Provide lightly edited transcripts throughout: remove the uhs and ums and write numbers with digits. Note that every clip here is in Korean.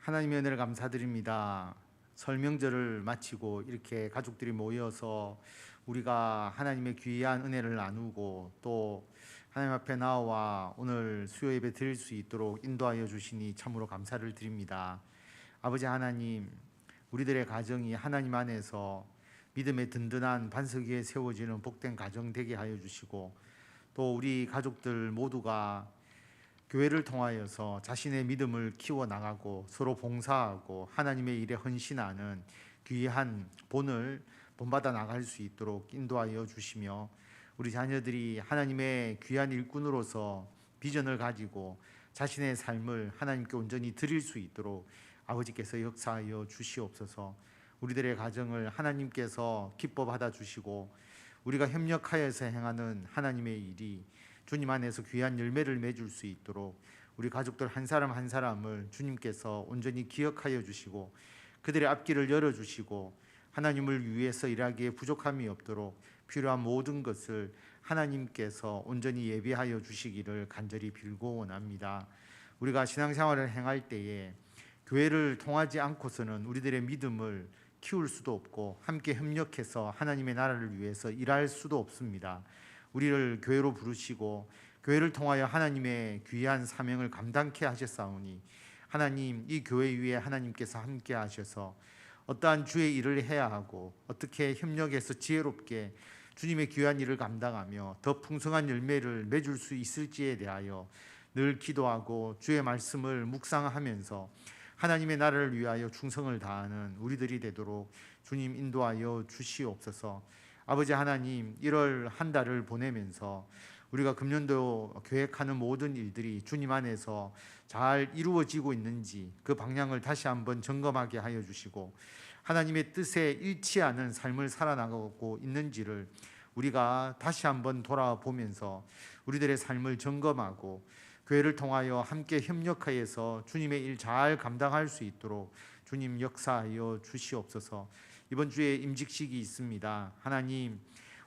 하나님의 은혜를 감사드립니다. 설명절을 마치고 이렇게 가족들이 모여서 우리가 하나님의 귀한 은혜를 나누고 또 하나님 앞에 나와 오늘 수요 예배 드릴 수 있도록 인도하여 주시니 참으로 감사를 드립니다. 아버지 하나님, 우리들의 가정이 하나님 안에서 믿음의 든든한 반석 위에 세워지는 복된 가정 되게 하여 주시고, 또 우리 가족들 모두가 교회를 통하여서 자신의 믿음을 키워나가고 서로 봉사하고 하나님의 일에 헌신하는 귀한 본을 본받아 나갈 수 있도록 인도하여 주시며, 우리 자녀들이 하나님의 귀한 일꾼으로서 비전을 가지고 자신의 삶을 하나님께 온전히 드릴 수 있도록 아버지께서 역사하여 주시옵소서. 우리들의 가정을 하나님께서 기뻐 받아 주시고 우리가 협력하여서 행하는 하나님의 일이 주님 안에서 귀한 열매를 맺을 수 있도록 우리 가족들 한 사람 한 사람을 주님께서 온전히 기억하여 주시고 그들의 앞길을 열어주시고 하나님을 위해서 일하기에 부족함이 없도록 필요한 모든 것을 하나님께서 온전히 예비하여 주시기를 간절히 빌고 원합니다. 우리가 신앙생활을 행할 때에 교회를 통하지 않고서는 우리들의 믿음을 키울 수도 없고 함께 협력해서 하나님의 나라를 위해서 일할 수도 없습니다. 우리를 교회로 부르시고 교회를 통하여 하나님의 귀한 사명을 감당케 하셨사오니 하나님, 이 교회 위에 하나님께서 함께 하셔서 어떠한 주의 일을 해야 하고 어떻게 협력해서 지혜롭게 주님의 귀한 일을 감당하며 더 풍성한 열매를 맺을 수 있을지에 대하여 늘 기도하고 주의 말씀을 묵상하면서 하나님의 나라를 위하여 충성을 다하는 우리들이 되도록 주님 인도하여 주시옵소서. 아버지 하나님, 1월 한 달을 보내면서 우리가 금년도 계획하는 모든 일들이 주님 안에서 잘 이루어지고 있는지 그 방향을 다시 한번 점검하게 하여 주시고 하나님의 뜻에 일치하는 삶을 살아나가고 있는지를 우리가 다시 한번 돌아보면서 우리들의 삶을 점검하고 교회를 통하여 함께 협력하여서 주님의 일 잘 감당할 수 있도록 주님 역사하여 주시옵소서. 이번 주에 임직식이 있습니다. 하나님,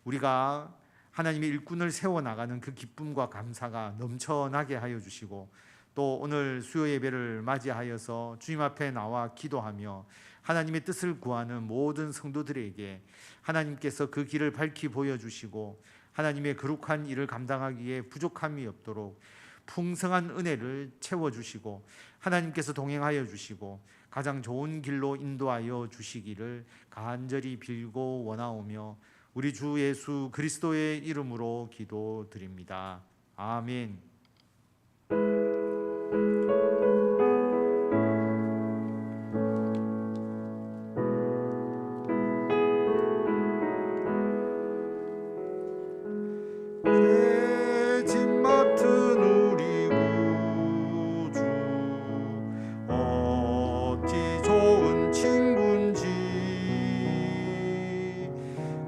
우리가 하나님의 일꾼을 세워나가는 그 기쁨과 감사가 넘쳐나게 하여 주시고 또 오늘 수요 예배를 맞이하여서 주님 앞에 나와 기도하며 하나님의 뜻을 구하는 모든 성도들에게 하나님께서 그 길을 밝히 보여주시고 하나님의 거룩한 일을 감당하기에 부족함이 없도록 풍성한 은혜를 채워주시고 하나님께서 동행하여 주시고 가장 좋은 길로 인도하여 주시기를 간절히 빌고 원하오며 우리 주 예수 그리스도의 이름으로 기도드립니다. 아멘.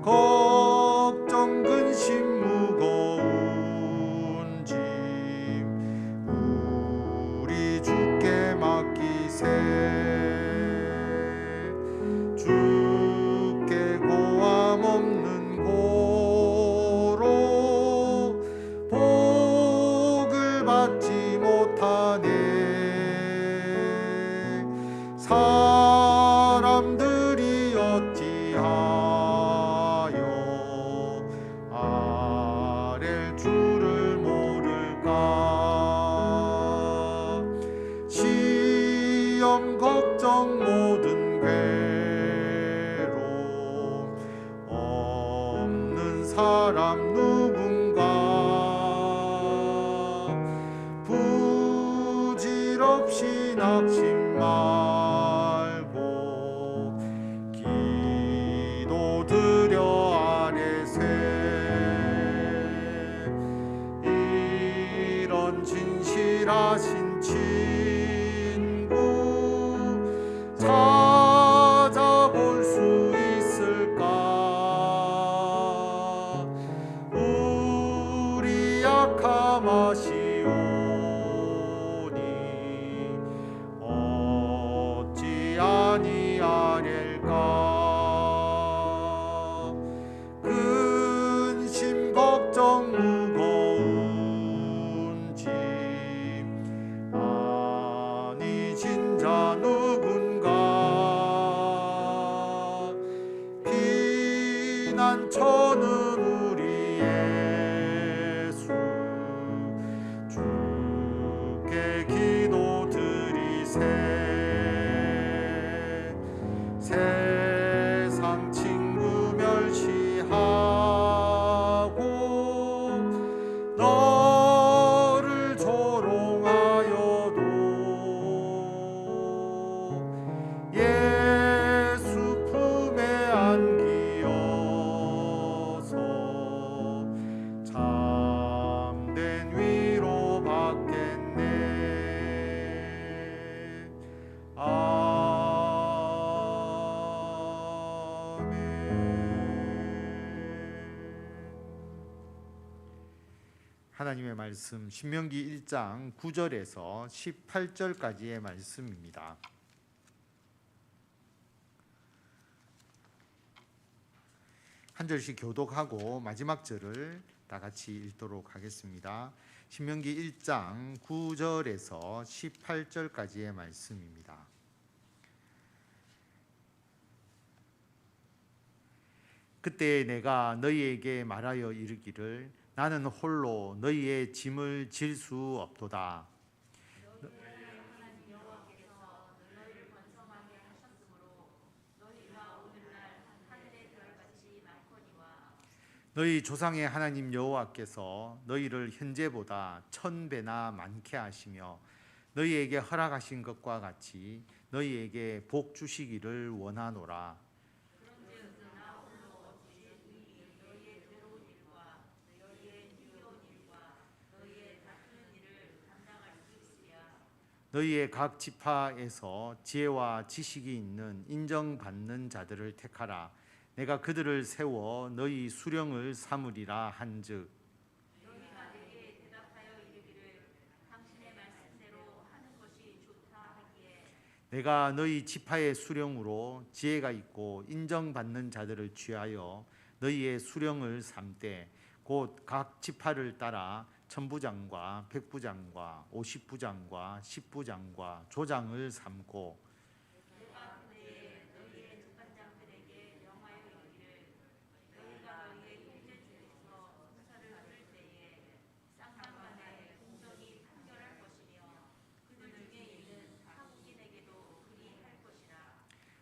걱정 근심 무거운 짐 우리 주께 맡기세. 주께 고함 없는 고로 복을 받지 못하네. 사람들이 어찌하여 주를 모를까. 시험 걱정 모든 괴로움 없는 사람 누군가. 부질없이 낙심 말고 기도드려 아뢰세. 진실하신 친구 찾아볼 수 있을까. 우리 약함 아시오니 어찌 아니하랴까. 근심 걱정 무거운 진자 눈 하나님의 말씀 신명기 1장 9절에서 18절까지의 말씀입니다. 한 절씩 교독하고 마지막 절을 다 같이 읽도록 하겠습니다. 신명기 1장 9절에서 18절까지의 말씀입니다. 그때 내가 너희에게 말하여 이르기를 나는 홀로 너희의 짐을 질 수 없도다. 너희 조상의 하나님 여호와께서 너희를 현재보다 1000배나 많게 하시며 너희에게 허락하신 것과 같이 너희에게 복 주시기를 원하노라. 너희의 각 지파에서 지혜와 지식이 있는 인정받는 자들을 택하라. 내가 그들을 세워 너희 수령을 삼으리라 한즉 너희가 내게 대답하여 이르기를 당신의 말씀대로 하는 것이 좋다 하기에 내가 너희 지파의 수령으로 지혜가 있고 인정받는 자들을 취하여 너희의 수령을 삼되 곧 각 지파를 따라 천부장과 백부장과 50부장과 10부장과 조장을 삼고 내가 그때에 너희의 주관장들에게 명하여 이르기를 너희가 너희의 형제 중에서 문서를 들을 때에 쌍방간에 공정히 판결할 것이며 그들 중에 있는 타국인에게도 그리할 것이라.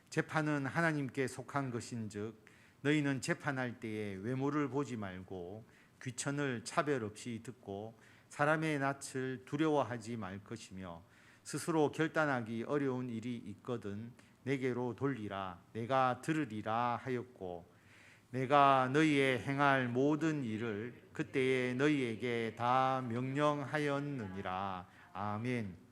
재판은 하나님께 속한 것인즉 너희는 재판할 때에 외모를 보지 말고 귀천을 차별 없이 듣고 사람의 낯을 두려워하지 말 것이며 스스로 결단하기 어려운 일이 있거든 내게로 돌리라. 내가 들으리라 하였고 내가 너희의 행할 모든 일을 그때에 너희에게 다 명령하였느니라. 아멘.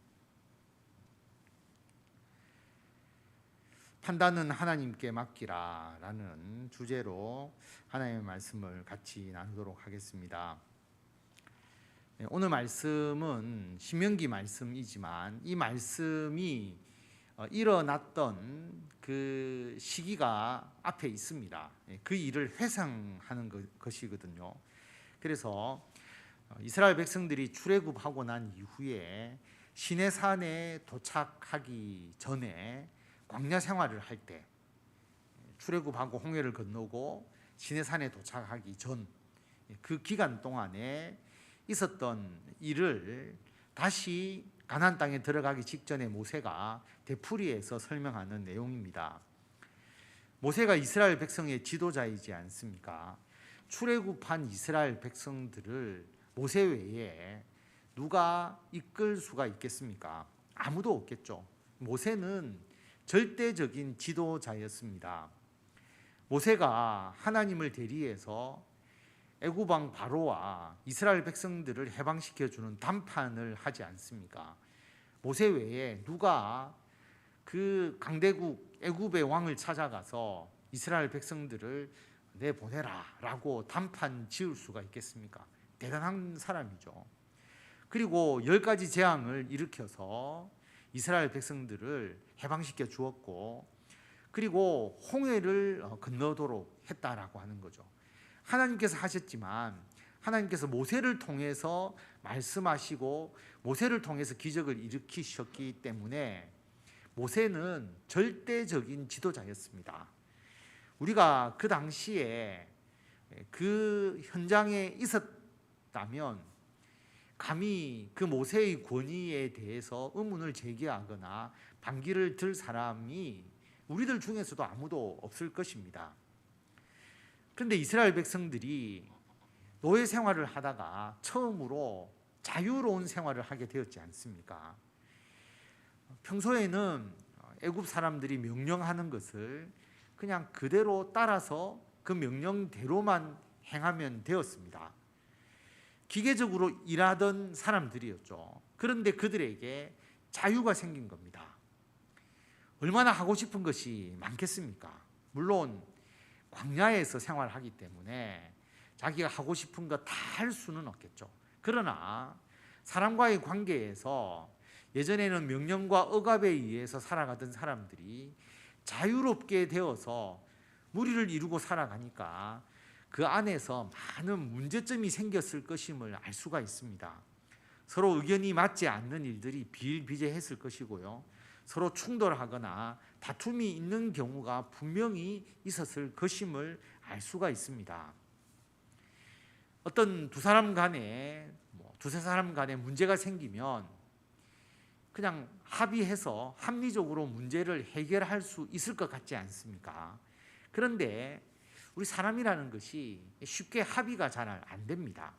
판단은 하나님께 맡기라 라는 주제로 하나님의 말씀을 같이 나누도록 하겠습니다. 오늘 말씀은 신명기 말씀이지만 이 말씀이 일어났던 그 시기가 앞에 있습니다. 그 일을 회상하는 것이거든요. 그래서 이스라엘 백성들이 출애굽하고 난 이후에 시내산에 도착하기 전에 광야 생활을 할 때 출애굽하고 홍해를 건너고 시내산에 도착하기 전 그 기간 동안에 있었던 일을 다시 가나안 땅에 들어가기 직전에 모세가 되풀이해서 설명하는 내용입니다. 모세가 이스라엘 백성의 지도자이지 않습니까? 출애굽한 이스라엘 백성들을 모세 외에 누가 이끌 수가 있겠습니까? 아무도 없겠죠. 모세는 절대적인 지도자였습니다. 모세가 하나님을 대리해서 애굽 왕 바로와 이스라엘 백성들을 해방시켜 주는 담판을 하지 않습니까? 모세 외에 누가 그 강대국 애굽의 왕을 찾아가서 이스라엘 백성들을 내보내라라고 담판 지을 수가 있겠습니까? 대단한 사람이죠. 그리고 10가지 재앙을 일으켜서 이스라엘 백성들을 해방시켜 주었고 그리고 홍해를 건너도록 했다라고 하는 거죠. 하나님께서 하셨지만 하나님께서 모세를 통해서 말씀하시고 모세를 통해서 기적을 일으키셨기 때문에 모세는 절대적인 지도자였습니다. 우리가 그 당시에 그 현장에 있었다면 감히 그 모세의 권위에 대해서 의문을 제기하거나 반기를 들 사람이 우리들 중에서도 아무도 없을 것입니다. 그런데 이스라엘 백성들이 노예 생활을 하다가 처음으로 자유로운 생활을 하게 되었지 않습니까? 평소에는 애굽 사람들이 명령하는 것을 그냥 그대로 따라서 그 명령대로만 행하면 되었습니다. 기계적으로 일하던 사람들이었죠. 그런데 그들에게 자유가 생긴 겁니다. 얼마나 하고 싶은 것이 많겠습니까? 물론 광야에서 생활하기 때문에 자기가 하고 싶은 거 다 할 수는 없겠죠. 그러나 사람과의 관계에서 예전에는 명령과 억압에 의해서 살아가던 사람들이 자유롭게 되어서 무리를 이루고 살아가니까 그 안에서 많은 문제점이 생겼을 것임을 알 수가 있습니다. 서로 의견이 맞지 않는 일들이 비일비재했을 것이고요. 서로 충돌하거나 다툼이 있는 경우가 분명히 있었을 것임을 알 수가 있습니다. 어떤 두세 사람 간에 문제가 생기면 그냥 합의해서 합리적으로 문제를 해결할 수 있을 것 같지 않습니까? 그런데 우리 사람이라는 것이 쉽게 합의가 잘 안 됩니다.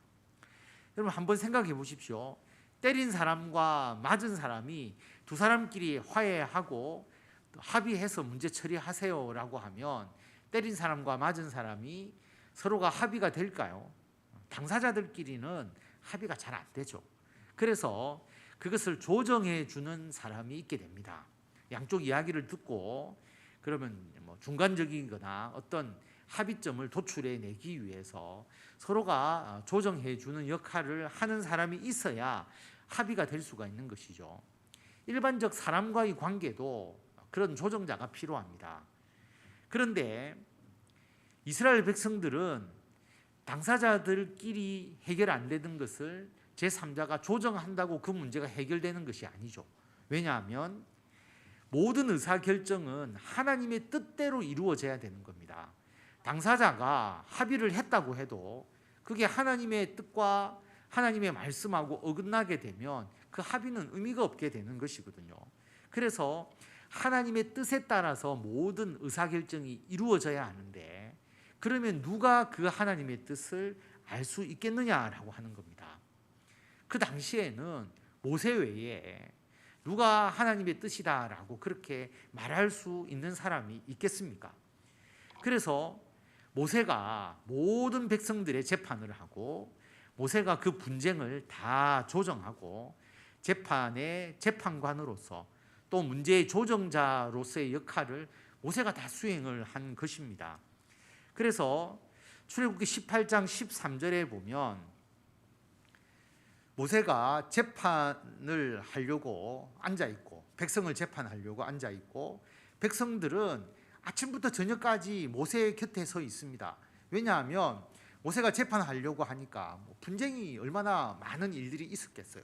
여러분 한번 생각해 보십시오. 때린 사람과 맞은 사람이 두 사람끼리 화해하고 합의해서 문제 처리하세요라고 하면 때린 사람과 맞은 사람이 서로가 합의가 될까요? 당사자들끼리는 합의가 잘 안 되죠. 그래서 그것을 조정해 주는 사람이 있게 됩니다. 양쪽 이야기를 듣고 그러면 중간적이거나 어떤 합의점을 도출해 내기 위해서 서로가 조정해 주는 역할을 하는 사람이 있어야 합의가 될 수가 있는 것이죠. 일반적 사람과의 관계도 그런 조정자가 필요합니다. 그런데 이스라엘 백성들은 당사자들끼리 해결 안 되는 것을 제3자가 조정한다고 그 문제가 해결되는 것이 아니죠. 왜냐하면 모든 의사결정은 하나님의 뜻대로 이루어져야 되는 겁니다. 당사자가 합의를 했다고 해도 그게 하나님의 뜻과 하나님의 말씀하고 어긋나게 되면 그 합의는 의미가 없게 되는 것이거든요. 그래서 하나님의 뜻에 따라서 모든 의사결정이 이루어져야 하는데 그러면 누가 그 하나님의 뜻을 알 수 있겠느냐라고 하는 겁니다. 그 당시에는 모세 외에 누가 하나님의 뜻이다라고 그렇게 말할 수 있는 사람이 있겠습니까? 그래서 모세가 모든 백성들의 재판을 하고 모세가 그 분쟁을 다 조정하고 재판의 재판관으로서 또 문제의 조정자로서의 역할을 모세가 다 수행을 한 것입니다. 그래서 출애굽기 18장 13절에 보면 모세가 재판을 하려고 앉아있고 백성을 재판하려고 앉아있고 백성들은 아침부터 저녁까지 모세 곁에 서 있습니다. 왜냐하면 모세가 재판하려고 하니까 분쟁이 얼마나 많은 일들이 있었겠어요.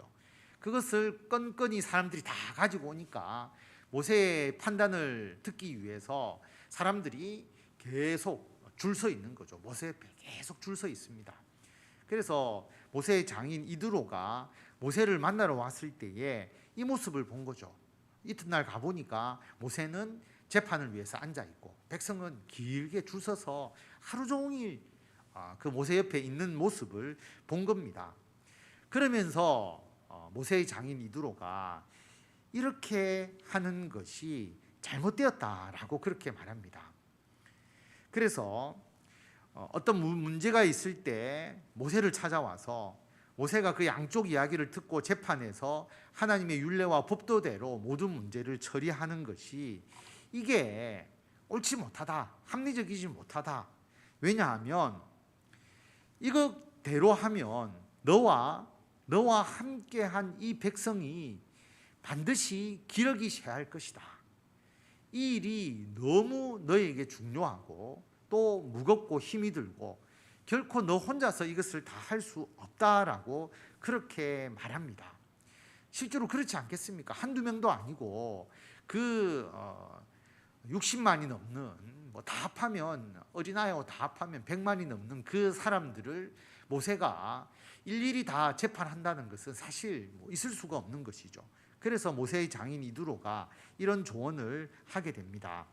그것을 건건히 사람들이 다 가지고 오니까 모세의 판단을 듣기 위해서 사람들이 계속 줄 서 있는 거죠. 모세 옆에 계속 줄 서 있습니다. 그래서 모세의 장인 이드로가 모세를 만나러 왔을 때에 이 모습을 본 거죠. 이튿날 가보니까 모세는 재판을 위해서 앉아있고 백성은 길게 줄 서서 하루 종일 그 모세 옆에 있는 모습을 본 겁니다. 그러면서 모세의 장인 이드로가 이렇게 하는 것이 잘못되었다라고 그렇게 말합니다. 그래서 어떤 문제가 있을 때 모세를 찾아와서 모세가 그 양쪽 이야기를 듣고 재판에서 하나님의 율례와 법도대로 모든 문제를 처리하는 것이 이게 옳지 못하다, 합리적이지 못하다. 왜냐하면 이것대로 하면 너와 함께한 이 백성이 반드시 기러기 쇠할 것이다. 이 일이 너무 너에게 중요하고 또 무겁고 힘이 들고 결코 너 혼자서 이것을 다 할 수 없다라고 그렇게 말합니다. 실제로 그렇지 않겠습니까? 한두 명도 아니고 그 60만이 넘는 다 합하면 어린아이하고 다 합하면 100만이 넘는 그 사람들을 모세가 일일이 다 재판한다는 것은 사실 있을 수가 없는 것이죠. 그래서 모세의 장인 이드로가 이런 조언을 하게 됩니다.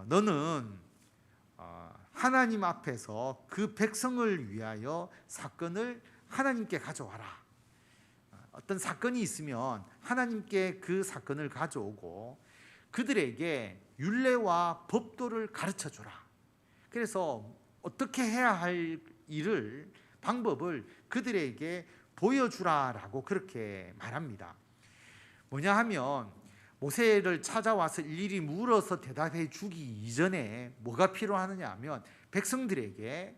너는 하나님 앞에서 그 백성을 위하여 사건을 하나님께 가져와라. 어떤 사건이 있으면 하나님께 그 사건을 가져오고 그들에게 율례와 법도를 가르쳐 주라. 그래서 어떻게 해야 할 일을 방법을 그들에게 보여주라라고 그렇게 말합니다. 뭐냐 하면 모세를 찾아와서 일일이 물어서 대답해 주기 이전에 뭐가 필요하느냐 하면 백성들에게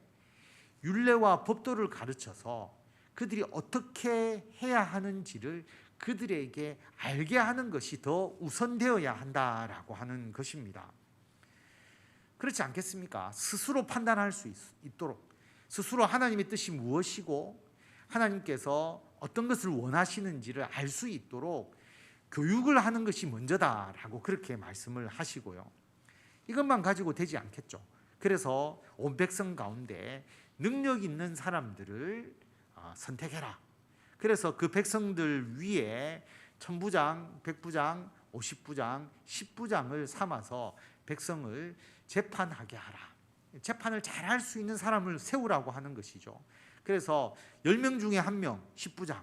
율례와 법도를 가르쳐서 그들이 어떻게 해야 하는지를 그들에게 알게 하는 것이 더 우선되어야 한다라고 하는 것입니다. 그렇지 않겠습니까? 스스로 판단할 수 있도록, 스스로 하나님의 뜻이 무엇이고 하나님께서 어떤 것을 원하시는지를 알 수 있도록 교육을 하는 것이 먼저다라고 그렇게 말씀을 하시고요. 이것만 가지고 되지 않겠죠. 그래서 온 백성 가운데 능력 있는 사람들을 선택해라. 그래서 그 백성들 위에 천부장, 백부장, 50부장, 10부장을 삼아서 백성을 재판하게 하라. 재판을 잘 할 수 있는 사람을 세우라고 하는 것이죠. 그래서 10명 중에 1명 10부장,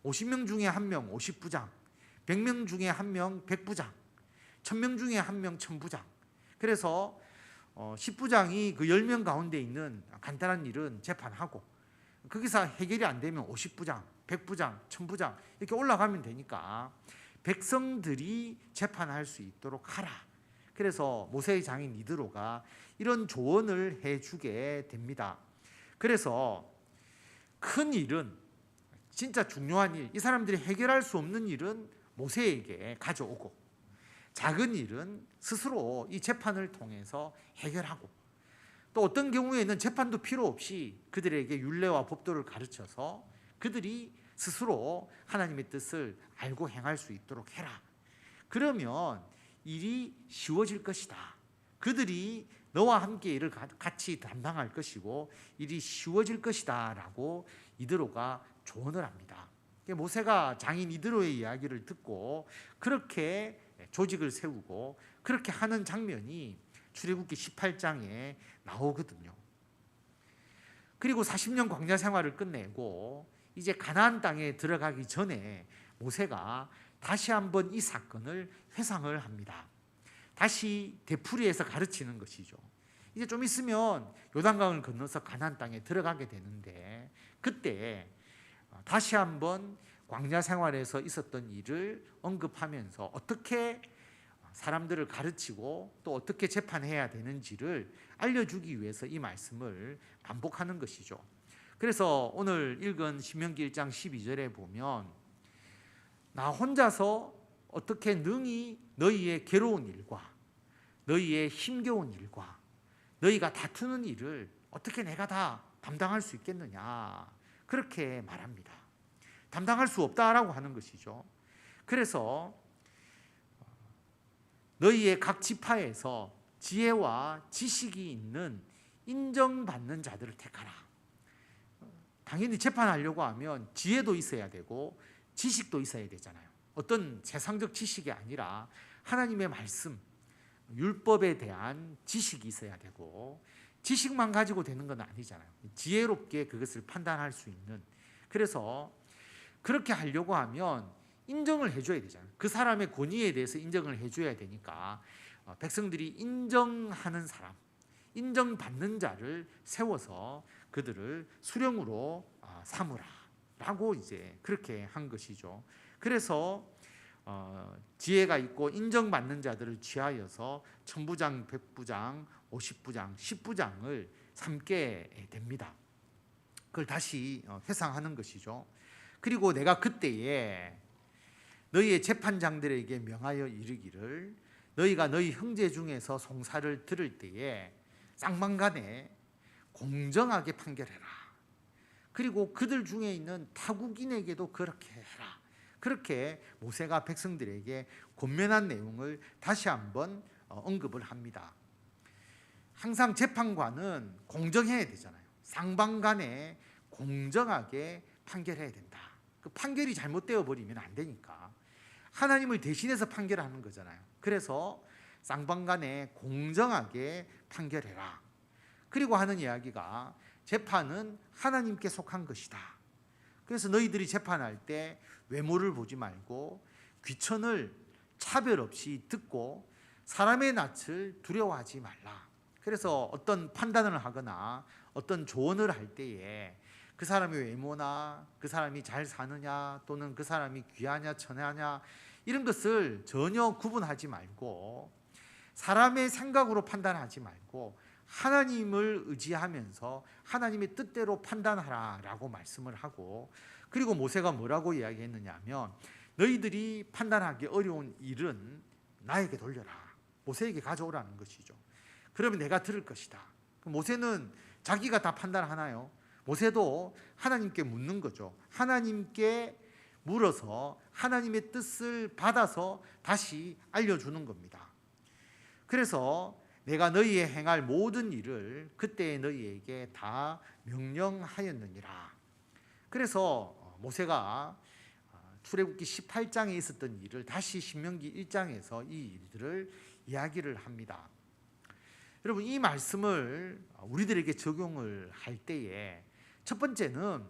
50명 중에 1명 50부장, 100명 중에 1명 100부장, 1000명 중에 1명 1000부장. 그래서 10부장이 그 10명 가운데 있는 간단한 일은 재판하고, 거기서 해결이 안 되면 50부장, 100부장, 1000부장 이렇게 올라가면 되니까 백성들이 재판할 수 있도록 하라. 그래서 모세의 장인 이드로가 이런 조언을 해주게 됩니다. 그래서 큰 일은, 진짜 중요한 일, 이 사람들이 해결할 수 없는 일은 모세에게 가져오고, 작은 일은 스스로 이 재판을 통해서 해결하고, 또 어떤 경우에는 재판도 필요 없이 그들에게 율례와 법도를 가르쳐서 그들이 스스로 하나님의 뜻을 알고 행할 수 있도록 해라. 그러면 일이 쉬워질 것이다. 그들이 너와 함께 일을 같이 담당할 것이고 일이 쉬워질 것이다 라고 이드로가 조언을 합니다. 모세가 장인 이드로의 이야기를 듣고 그렇게 조직을 세우고 그렇게 하는 장면이 출애굽기 18장에 나오거든요. 그리고 40년 광야 생활을 끝내고 이제 가나안 땅에 들어가기 전에 모세가 다시 한번 이 사건을 회상을 합니다. 다시 되풀이해서 가르치는 것이죠. 이제 좀 있으면 요단강을 건너서 가나안 땅에 들어가게 되는데, 그때 다시 한번 광야 생활에서 있었던 일을 언급하면서 어떻게 사람들을 가르치고 또 어떻게 재판해야 되는지를 알려주기 위해서 이 말씀을 반복하는 것이죠. 그래서 오늘 읽은 신명기 1장 12절에 보면, 나 혼자서 어떻게 능히 너희의 괴로운 일과 너희의 힘겨운 일과 너희가 다투는 일을 어떻게 내가 다 담당할 수 있겠느냐, 그렇게 말합니다. 담당할 수 없다라고 하는 것이죠. 그래서 너희의 각 지파에서 지혜와 지식이 있는 인정받는 자들을 택하라. 당연히 재판하려고 하면 지혜도 있어야 되고 지식도 있어야 되잖아요. 어떤 세상적 지식이 아니라 하나님의 말씀, 율법에 대한 지식이 있어야 되고, 지식만 가지고 되는 건 아니잖아요. 지혜롭게 그것을 판단할 수 있는. 그래서 그렇게 하려고 하면 인정을 해줘야 되잖아요. 그 사람의 권위에 대해서 인정을 해줘야 되니까 백성들이 인정하는 사람, 인정받는 자를 세워서 그들을 수령으로 삼으라 라고 이제 그렇게 한 것이죠. 그래서 지혜가 있고 인정받는 자들을 취하여서 천부장, 백부장, 50부장, 10부장을 삼게 됩니다. 그걸 다시 회상하는 것이죠. 그리고 내가 그때에 너희의 재판장들에게 명하여 이르기를, 너희가 너희 형제 중에서 송사를 들을 때에 쌍방간에 공정하게 판결해라. 그리고 그들 중에 있는 타국인에게도 그렇게 해라. 그렇게 모세가 백성들에게 권면한 내용을 다시 한번 언급을 합니다. 항상 재판관은 공정해야 되잖아요. 쌍방간에 공정하게 판결해야 된다. 그 판결이 잘못되어 버리면 안 되니까 하나님을 대신해서 판결하는 거잖아요. 그래서 쌍방간에 공정하게 판결해라. 그리고 하는 이야기가, 재판은 하나님께 속한 것이다. 그래서 너희들이 재판할 때 외모를 보지 말고 귀천을 차별 없이 듣고 사람의 낯을 두려워하지 말라. 그래서 어떤 판단을 하거나 어떤 조언을 할 때에 그 사람의 외모나 그 사람이 잘 사느냐 또는 그 사람이 귀하냐 천하냐 이런 것을 전혀 구분하지 말고, 사람의 생각으로 판단하지 말고 하나님을 의지하면서 하나님의 뜻대로 판단하라라고 말씀을 하고, 그리고 모세가 뭐라고 이야기했느냐 하면 너희들이 판단하기 어려운 일은 나에게 돌려라. 모세에게 가져오라는 것이죠. 그러면 내가 들을 것이다. 모세는 자기가 다 판단하나요? 모세도 하나님께 묻는 거죠. 하나님께 물어서 하나님의 뜻을 받아서 다시 알려주는 겁니다. 그래서 내가 너희의 행할 모든 일을 그때 너희에게 다 명령하였느니라. 그래서 모세가 출애굽기 18장에 있었던 일을 다시 신명기 1장에서 이 일들을 이야기를 합니다. 여러분, 이 말씀을 우리들에게 적용을 할 때에 첫 번째는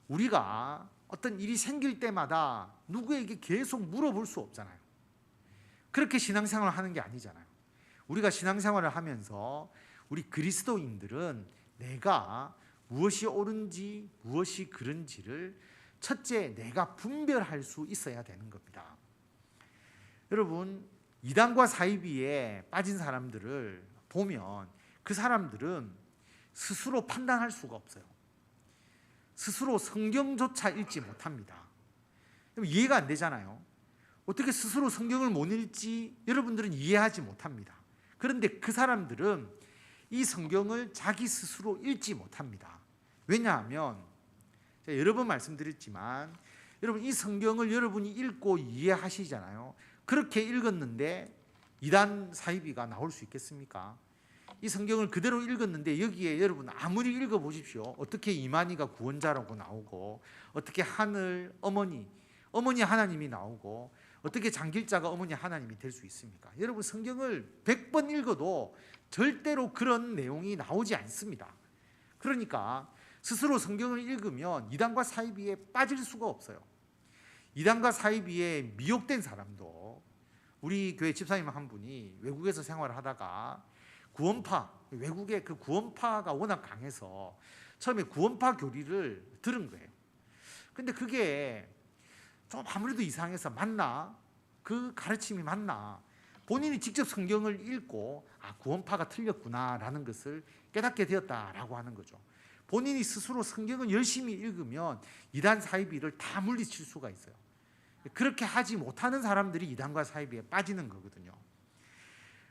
우리가 어떤 일이 생길 때마다 누구에게 계속 물어볼 수 없잖아요. 그렇게 신앙생활을 하는 게 아니잖아요. 우리가 신앙생활을 하면서 우리 그리스도인들은 내가 무엇이 옳은지 무엇이 그른지를 첫째 내가 분별할 수 있어야 되는 겁니다. 여러분, 이단과 사이비에 빠진 사람들을 보면 그 사람들은 스스로 판단할 수가 없어요. 스스로 성경조차 읽지 못합니다. 이해가 안 되잖아요. 어떻게 스스로 성경을 못 읽지 여러분들은 이해하지 못합니다. 그런데 그 사람들은 이 성경을 자기 스스로 읽지 못합니다. 왜냐하면 제가 여러 번 말씀드렸지만 여러분, 이 성경을 여러분이 읽고 이해하시잖아요. 그렇게 읽었는데 이단 사이비가 나올 수 있겠습니까? 이 성경을 그대로 읽었는데 여기에 여러분 아무리 읽어보십시오. 어떻게 이만희가 구원자라고 나오고, 어떻게 하늘 어머니 하나님이 나오고, 어떻게 장길자가 어머니 하나님이 될 수 있습니까? 여러분, 성경을 100번 읽어도 절대로 그런 내용이 나오지 않습니다. 그러니까 스스로 성경을 읽으면 이단과 사이비에 빠질 수가 없어요. 이단과 사이비에 미혹된 사람도, 우리 교회 집사님 한 분이 외국에서 생활을 하다가 외국의 그 구원파가 워낙 강해서 처음에 구원파 교리를 들은 거예요. 근데 그게 좀 아무래도 이상해서 맞나? 그 가르침이 맞나? 본인이 직접 성경을 읽고 구원파가 틀렸구나라는 것을 깨닫게 되었다라고 하는 거죠. 본인이 스스로 성경을 열심히 읽으면 이단 사이비를 다 물리칠 수가 있어요. 그렇게 하지 못하는 사람들이 이단과 사이비에 빠지는 거거든요.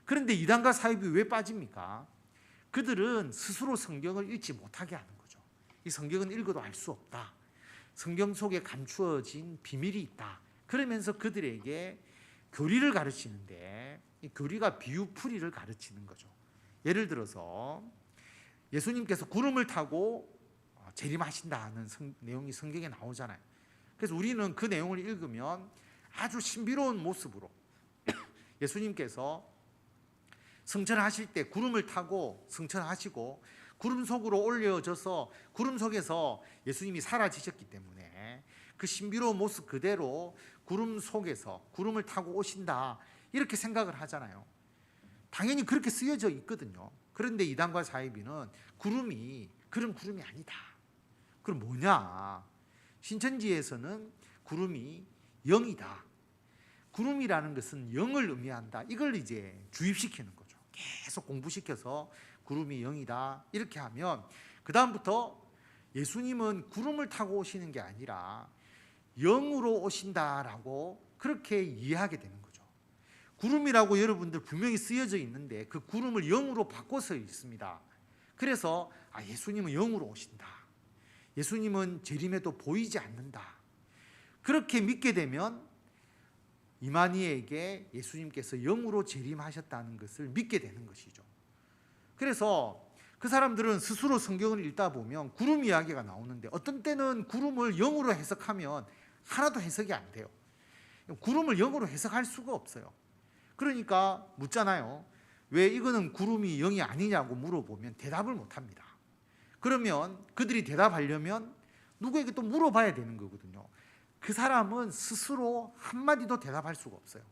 그런데 이단과 사이비 왜 빠집니까? 그들은 스스로 성경을 읽지 못하게 하는 거죠. 이 성경은 읽어도 알 수 없다. 성경 속에 감추어진 비밀이 있다. 그러면서 그들에게 교리를 가르치는데 이 교리가 비유풀이를 가르치는 거죠. 예를 들어서 예수님께서 구름을 타고 재림하신다는 내용이 성경에 나오잖아요. 그래서 우리는 그 내용을 읽으면 아주 신비로운 모습으로 예수님께서 승천하실 때 구름을 타고 승천하시고 구름 속으로 올려져서 구름 속에서 예수님이 사라지셨기 때문에 그 신비로운 모습 그대로 구름 속에서 구름을 타고 오신다, 이렇게 생각을 하잖아요. 당연히 그렇게 쓰여져 있거든요. 그런데 이단과 사이비는 구름이 그런 구름이 아니다. 그럼 뭐냐? 신천지에서는 구름이 영이다. 구름이라는 것은 영을 의미한다. 이걸 이제 주입시키는 거죠. 계속 공부시켜서 구름이 영이다 이렇게 하면 그 다음부터 예수님은 구름을 타고 오시는 게 아니라 영으로 오신다라고 그렇게 이해하게 되는 거죠. 구름이라고 여러분들 분명히 쓰여져 있는데 그 구름을 영으로 바꿔서 있습니다. 그래서 예수님은 영으로 오신다. 예수님은 재림에도 보이지 않는다. 그렇게 믿게 되면 이만희에게 예수님께서 영으로 재림하셨다는 것을 믿게 되는 것이죠. 그래서 그 사람들은 스스로 성경을 읽다 보면 구름 이야기가 나오는데 어떤 때는 구름을 영으로 해석하면 하나도 해석이 안 돼요. 구름을 영으로 해석할 수가 없어요. 그러니까 묻잖아요. 왜 이거는 구름이 영이 아니냐고 물어보면 대답을 못합니다. 그러면 그들이 대답하려면 누구에게 또 물어봐야 되는 거거든요. 그 사람은 스스로 한마디도 대답할 수가 없어요.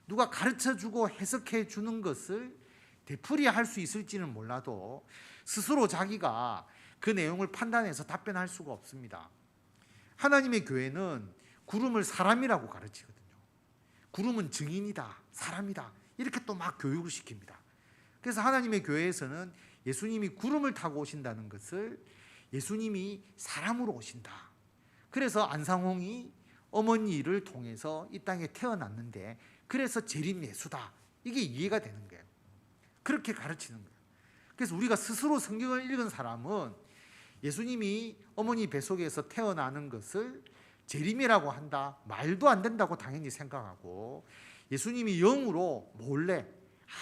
누가 가르쳐주고 해석해 주는 것을 되풀이할 수 있을지는 몰라도 스스로 자기가 그 내용을 판단해서 답변할 수가 없습니다. 하나님의 교회는 구름을 사람이라고 가르치거든요. 구름은 증인이다, 사람이다, 이렇게 또 막 교육을 시킵니다. 그래서 하나님의 교회에서는 예수님이 구름을 타고 오신다는 것을 예수님이 사람으로 오신다. 그래서 안상홍이 어머니를 통해서 이 땅에 태어났는데 그래서 재림 예수다. 이게 이해가 되는 거예요. 그렇게 가르치는 거예요. 그래서 우리가 스스로 성경을 읽은 사람은 예수님이 어머니 뱃속에서 태어나는 것을 재림이라고 한다. 말도 안 된다고 당연히 생각하고 예수님이 영으로 몰래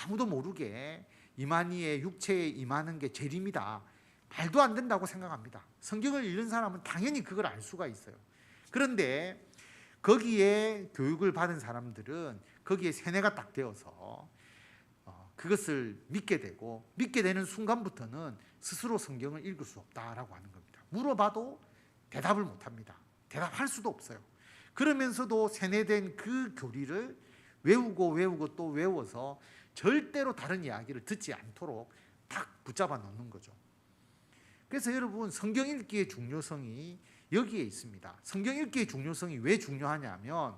아무도 모르게 이만희의 육체에 임하는 게 재림이다. 말도 안 된다고 생각합니다. 성경을 읽는 사람은 당연히 그걸 알 수가 있어요. 그런데 거기에 교육을 받은 사람들은 거기에 세뇌가 딱 되어서 그것을 믿게 되고 믿게 되는 순간부터는 스스로 성경을 읽을 수 없다라고 하는 겁니다. 물어봐도 대답을 못합니다. 대답할 수도 없어요. 그러면서도 세뇌된 그 교리를 외우고 또 외워서 절대로 다른 이야기를 듣지 않도록 딱 붙잡아 놓는 거죠. 그래서 여러분 성경 읽기의 중요성이 여기에 있습니다. 성경 읽기의 중요성이 왜 중요하냐면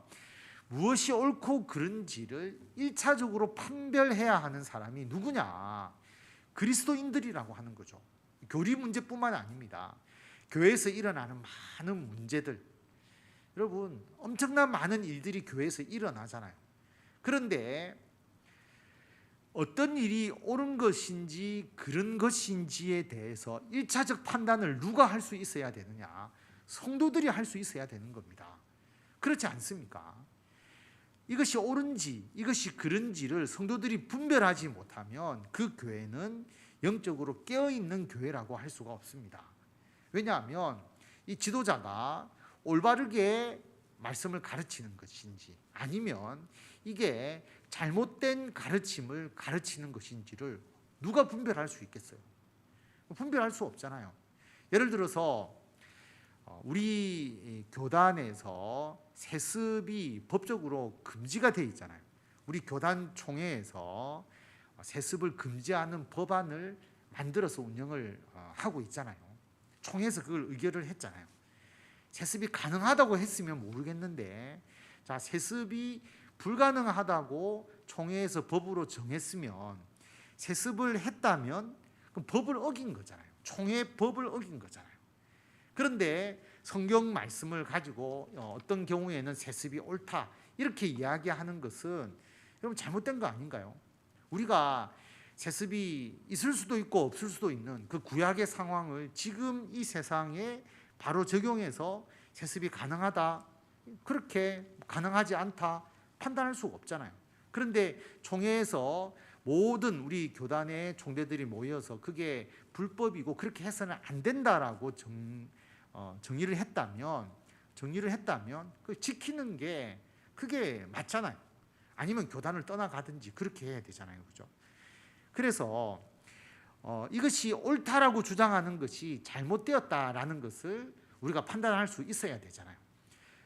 무엇이 옳고 그른지를 1차적으로 판별해야 하는 사람이 누구냐? 그리스도인들이라고 하는 거죠. 교리 문제뿐만 아닙니다. 교회에서 일어나는 많은 문제들, 여러분 엄청난 많은 일들이 교회에서 일어나잖아요. 그런데 어떤 일이 옳은 것인지 그른 것인지에 대해서 1차적 판단을 누가 할 수 있어야 되느냐? 성도들이 할 수 있어야 되는 겁니다. 그렇지 않습니까? 이것이 옳은지 이것이 그른지를 성도들이 분별하지 못하면 그 교회는 영적으로 깨어있는 교회라고 할 수가 없습니다. 왜냐하면 이 지도자가 올바르게 말씀을 가르치는 것인지 아니면 이게 잘못된 가르침을 가르치는 것인지를 누가 분별할 수 있겠어요? 분별할 수 없잖아요. 예를 들어서 우리 교단에서 세습이 법적으로 금지가 되어 있잖아요. 우리 교단 총회에서 세습을 금지하는 법안을 만들어서 운영을 하고 있잖아요. 총회에서 그걸 의결을 했잖아요. 세습이 가능하다고 했으면 모르겠는데, 자, 세습이 불가능하다고 총회에서 법으로 정했으면 세습을 했다면 그럼 법을 어긴 거잖아요. 총회 법을 어긴 거잖아요. 그런데 성경 말씀을 가지고 어떤 경우에는 세습이 옳다 이렇게 이야기하는 것은 여러분 잘못된 거 아닌가요? 우리가 세습이 있을 수도 있고 없을 수도 있는 그 구약의 상황을 지금 이 세상에 바로 적용해서 세습이 가능하다, 그렇게 가능하지 않다 판단할 수가 없잖아요. 그런데 총회에서 모든 우리 교단의 총대들이 모여서 그게 불법이고 그렇게 해서는 안 된다라고 정의를 했다면 그 지키는 게 그게 맞잖아요. 아니면 교단을 떠나가든지 그렇게 해야 되잖아요. 그죠? 그래서 이것이 옳다라고 주장하는 것이 잘못되었다라는 것을 우리가 판단할 수 있어야 되잖아요.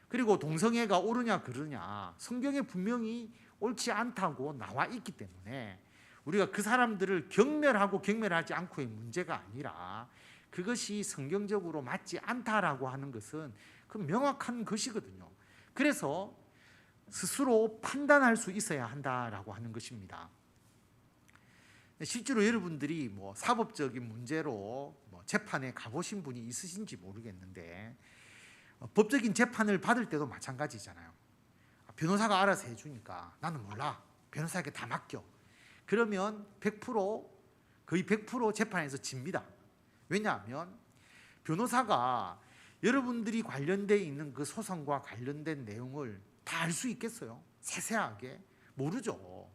그리고 동성애가 옳으냐 그르냐 성경에 분명히 옳지 않다고 나와 있기 때문에 우리가 그 사람들을 경멸하고 경멸하지 않고의 문제가 아니라 그것이 성경적으로 맞지 않다라고 하는 것은 그 명확한 것이거든요. 그래서 스스로 판단할 수 있어야 한다라고 하는 것입니다. 실제로 여러분들이 사법적인 문제로 재판에 가보신 분이 있으신지 모르겠는데 법적인 재판을 받을 때도 마찬가지잖아요. 변호사가 알아서 해주니까 나는 몰라, 변호사에게 다 맡겨. 그러면 100% 거의 100% 재판에서 집니다. 왜냐하면 변호사가 여러분들이 관련되어 있는 그 소송과 관련된 내용을 다 알 수 있겠어요? 세세하게 모르죠.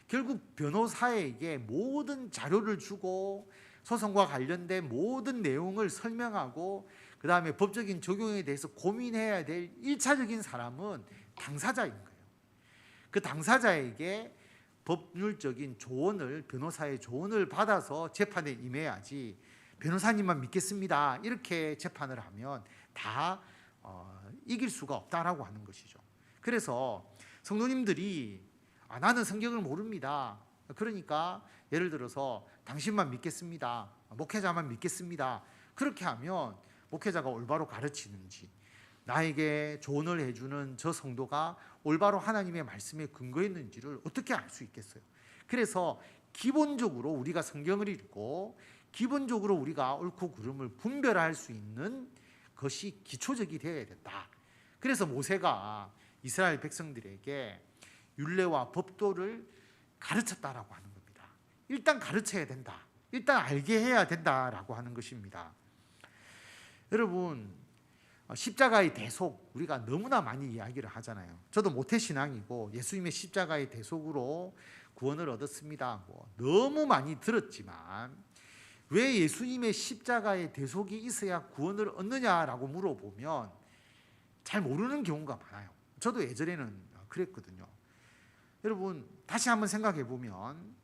결국 변호사에게 모든 자료를 주고 소송과 관련된 모든 내용을 설명하고 그 다음에 법적인 적용에 대해서 고민해야 될 1차적인 사람은 당사자인 거예요. 그 당사자에게 법률적인 조언을, 변호사의 조언을 받아서 재판에 임해야지 변호사님만 믿겠습니다 이렇게 재판을 하면 다 이길 수가 없다라고 하는 것이죠. 그래서 성도님들이 나는 성경을 모릅니다, 그러니까 예를 들어서 당신만 믿겠습니다, 목회자만 믿겠습니다, 그렇게 하면 목회자가 올바로 가르치는지 나에게 조언을 해주는 저 성도가 올바로 하나님의 말씀에 근거했는지를 어떻게 알 수 있겠어요? 그래서 기본적으로 우리가 성경을 읽고 기본적으로 우리가 옳고 그름을 분별할 수 있는 것이 기초적이 되어야 된다. 그래서 모세가 이스라엘 백성들에게 율례와 법도를 가르쳤다라고 하는 겁니다. 일단 가르쳐야 된다. 일단 알게 해야 된다라고 하는 것입니다. 여러분, 십자가의 대속 우리가 너무나 많이 이야기를 하잖아요. 저도 모태신앙이고 예수님의 십자가의 대속으로 구원을 얻었습니다. 너무 많이 들었지만 왜 예수님의 십자가의 대속이 있어야 구원을 얻느냐라고 물어보면 잘 모르는 경우가 많아요. 저도 예전에는 그랬거든요. 여러분, 다시 한번 생각해 보면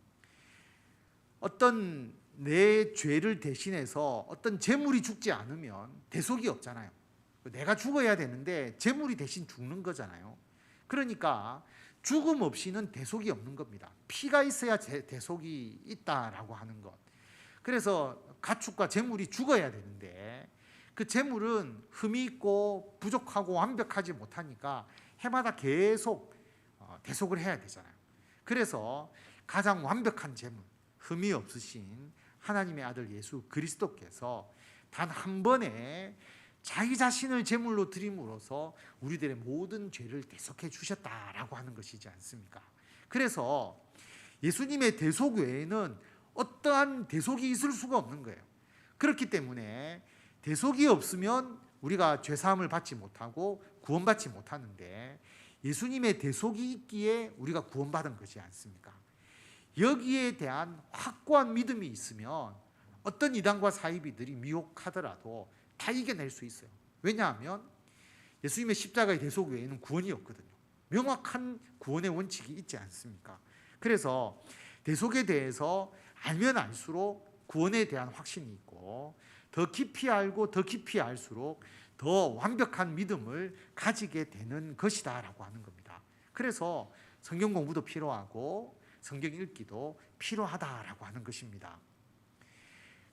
어떤 내 죄를 대신해서 어떤 재물이 죽지 않으면 대속이 없잖아요. 내가 죽어야 되는데 재물이 대신 죽는 거잖아요. 그러니까 죽음 없이는 대속이 없는 겁니다. 피가 있어야 대속이 있다라고 하는 것. 그래서 가축과 재물이 죽어야 되는데 그 재물은 흠이 있고 부족하고 완벽하지 못하니까 해마다 계속 대속을 해야 되잖아요. 그래서 가장 완벽한 재물, 흠이 없으신 하나님의 아들 예수 그리스도께서 단 한 번에 자기 자신을 제물로 드림으로써 우리들의 모든 죄를 대속해 주셨다라고 하는 것이지 않습니까? 그래서 예수님의 대속 외에는 어떠한 대속이 있을 수가 없는 거예요. 그렇기 때문에 대속이 없으면 우리가 죄사함을 받지 못하고 구원받지 못하는데 예수님의 대속이 있기에 우리가 구원받은 것이 않습니까? 여기에 대한 확고한 믿음이 있으면 어떤 이단과 사이비들이 미혹하더라도 다 이겨낼 수 있어요. 왜냐하면 예수님의 십자가의 대속 외에는 구원이 없거든요. 명확한 구원의 원칙이 있지 않습니까? 그래서 대속에 대해서 알면 알수록 구원에 대한 확신이 있고 더 깊이 알고 더 깊이 알수록 더 완벽한 믿음을 가지게 되는 것이다 라고 하는 겁니다. 그래서 성경 공부도 필요하고 성경 읽기도 필요하다라고 하는 것입니다.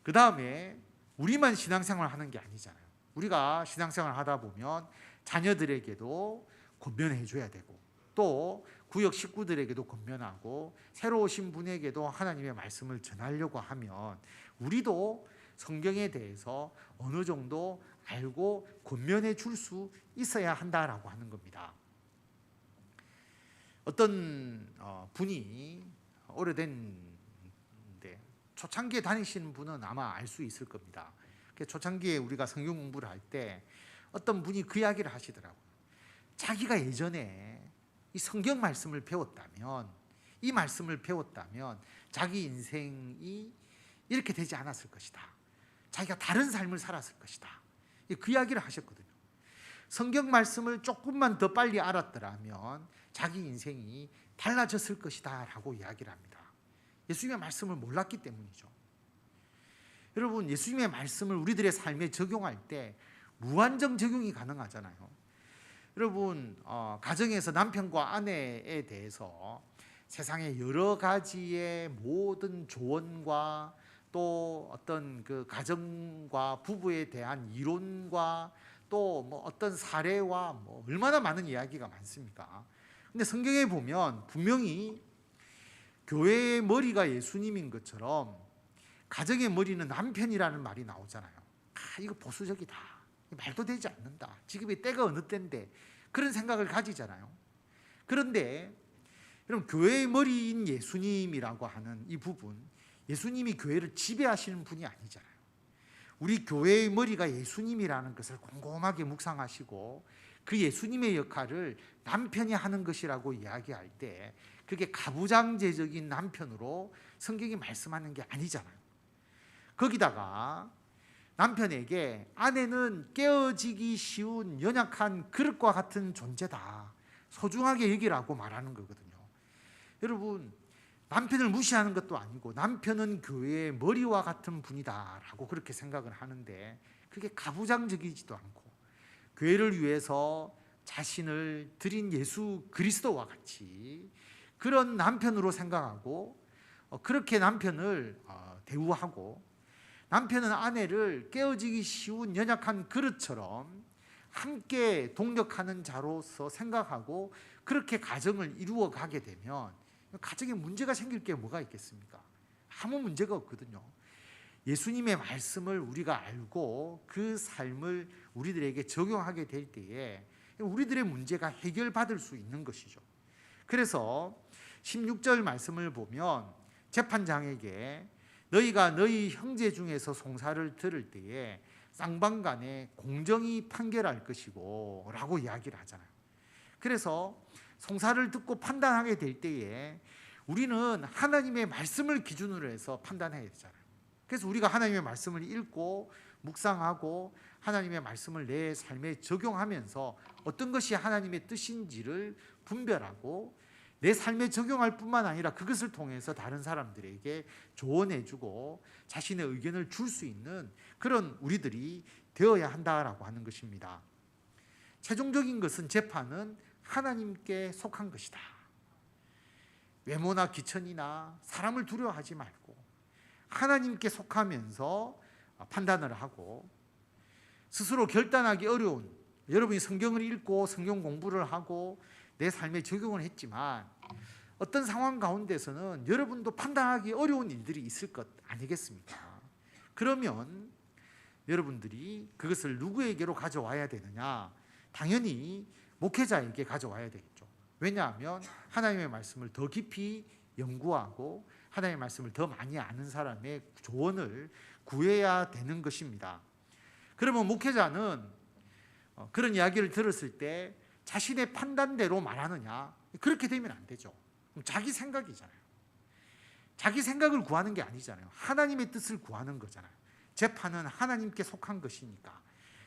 그 다음에 우리만 신앙생활 하는 게 아니잖아요. 우리가 신앙생활 하다 보면 자녀들에게도 권면해 줘야 되고 또 구역 식구들에게도 권면하고 새로 오신 분에게도 하나님의 말씀을 전하려고 하면 우리도 성경에 대해서 어느 정도 알고 권면해 줄 수 있어야 한다라고 하는 겁니다. 어떤 분이 오래된 초창기에 다니시는 분은 아마 알 수 있을 겁니다. 초창기에 우리가 성경 공부를 할 때 어떤 분이 그 이야기를 하시더라고요. 자기가 예전에 이 성경 말씀을 배웠다면 이 말씀을 배웠다면 자기 인생이 이렇게 되지 않았을 것이다. 자기가 다른 삶을 살았을 것이다. 그 이야기를 하셨거든요. 성경 말씀을 조금만 더 빨리 알았더라면 자기 인생이 달라졌을 것이다 라고 이야기를 합니다. 예수님의 말씀을 몰랐기 때문이죠. 여러분, 예수님의 말씀을 우리들의 삶에 적용할 때 무한정 적용이 가능하잖아요. 여러분, 가정에서 남편과 아내에 대해서 세상의 여러 가지의 모든 조언과 또 어떤 그 가정과 부부에 대한 이론과 또 뭐 어떤 사례와 뭐 얼마나 많은 이야기가 많습니까? 근데 성경에 보면 분명히 교회의 머리가 예수님인 것처럼 가정의 머리는 남편이라는 말이 나오잖아요. 이거 보수적이다. 말도 되지 않는다. 지금의 때가 어느 때인데 그런 생각을 가지잖아요. 그런데 여러분, 교회의 머리인 예수님이라고 하는 이 부분, 예수님이 교회를 지배하시는 분이 아니잖아요. 우리 교회의 머리가 예수님이라는 것을 곰곰하게 묵상하시고 그 예수님의 역할을 남편이 하는 것이라고 이야기할 때 그게 가부장제적인 남편으로 성경이 말씀하는 게 아니잖아요. 거기다가 남편에게 아내는 깨어지기 쉬운 연약한 그릇과 같은 존재다. 소중하게 여기라고 말하는 거거든요. 여러분, 남편을 무시하는 것도 아니고 남편은 교회의 머리와 같은 분이다라고 그렇게 생각을 하는데 그게 가부장적이지도 않고 교회를 위해서 자신을 드린 예수 그리스도와 같이 그런 남편으로 생각하고 그렇게 남편을 대우하고 남편은 아내를 깨어지기 쉬운 연약한 그릇처럼 함께 동력하는 자로서 생각하고 그렇게 가정을 이루어 가게 되면 가정에 문제가 생길 게 뭐가 있겠습니까? 아무 문제가 없거든요. 예수님의 말씀을 우리가 알고 그 삶을 우리들에게 적용하게 될 때에 우리들의 문제가 해결받을 수 있는 것이죠. 그래서 16절 말씀을 보면 재판장에게 너희가 너희 형제 중에서 송사를 들을 때에 쌍방간에 공정히 판결할 것이고 라고 이야기를 하잖아요. 그래서 송사를 듣고 판단하게 될 때에 우리는 하나님의 말씀을 기준으로 해서 판단해야 되잖아요. 그래서 우리가 하나님의 말씀을 읽고 묵상하고 하나님의 말씀을 내 삶에 적용하면서 어떤 것이 하나님의 뜻인지를 분별하고 내 삶에 적용할 뿐만 아니라 그것을 통해서 다른 사람들에게 조언해주고 자신의 의견을 줄 수 있는 그런 우리들이 되어야 한다라고 하는 것입니다. 최종적인 것은 재판은 하나님께 속한 것이다. 외모나 기천이나 사람을 두려워하지 말고 하나님께 속하면서 판단을 하고 스스로 결단하기 어려운, 여러분이 성경을 읽고 성경 공부를 하고 내 삶에 적용을 했지만 어떤 상황 가운데서는 여러분도 판단하기 어려운 일들이 있을 것 아니겠습니까? 그러면 여러분들이 그것을 누구에게로 가져와야 되느냐? 당연히 목회자에게 가져와야 되겠죠. 왜냐하면 하나님의 말씀을 더 깊이 연구하고 하나님의 말씀을 더 많이 아는 사람의 조언을 구해야 되는 것입니다. 그러면 목회자는 그런 이야기를 들었을 때 자신의 판단대로 말하느냐? 그렇게 되면 안 되죠. 자기 생각이잖아요. 자기 생각을 구하는 게 아니잖아요. 하나님의 뜻을 구하는 거잖아요. 재판은 하나님께 속한 것이니까.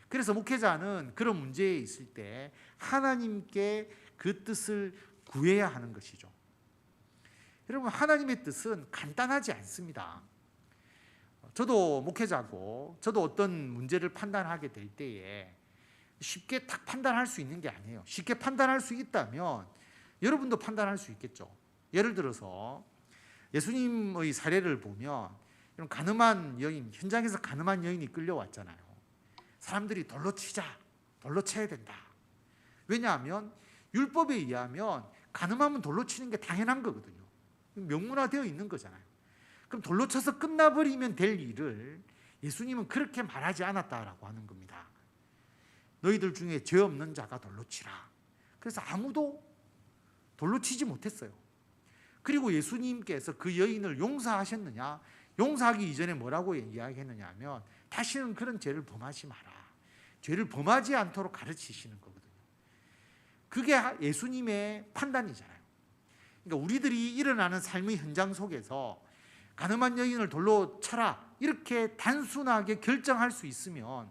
그래서 목회자는 그런 문제에 있을 때 하나님께 그 뜻을 구해야 하는 것이죠. 여러분, 하나님의 뜻은 간단하지 않습니다. 저도 목회자고 저도 어떤 문제를 판단하게 될 때에 쉽게 딱 판단할 수 있는 게 아니에요. 쉽게 판단할 수 있다면 여러분도 판단할 수 있겠죠. 예를 들어서 예수님의 사례를 보면 이런 가늠한 여인, 현장에서 가늠한 여인이 끌려왔잖아요. 사람들이 돌로 치자, 돌로 쳐야 된다. 왜냐하면 율법에 의하면 가늠하면 돌로 치는 게 당연한 거거든요. 명문화되어 있는 거잖아요. 그럼 돌로 쳐서 끝나버리면 될 일을 예수님은 그렇게 말하지 않았다라고 하는 겁니다. 너희들 중에 죄 없는 자가 돌로 치라. 그래서 아무도 돌로 치지 못했어요. 그리고 예수님께서 그 여인을 용서하셨느냐? 용서하기 이전에 뭐라고 이야기했느냐 하면 다시는 그런 죄를 범하지 마라. 죄를 범하지 않도록 가르치시는 거거든요. 그게 예수님의 판단이잖아요. 그러니까 우리들이 일어나는 삶의 현장 속에서 가늠한 여인을 돌로 쳐라 이렇게 단순하게 결정할 수 있으면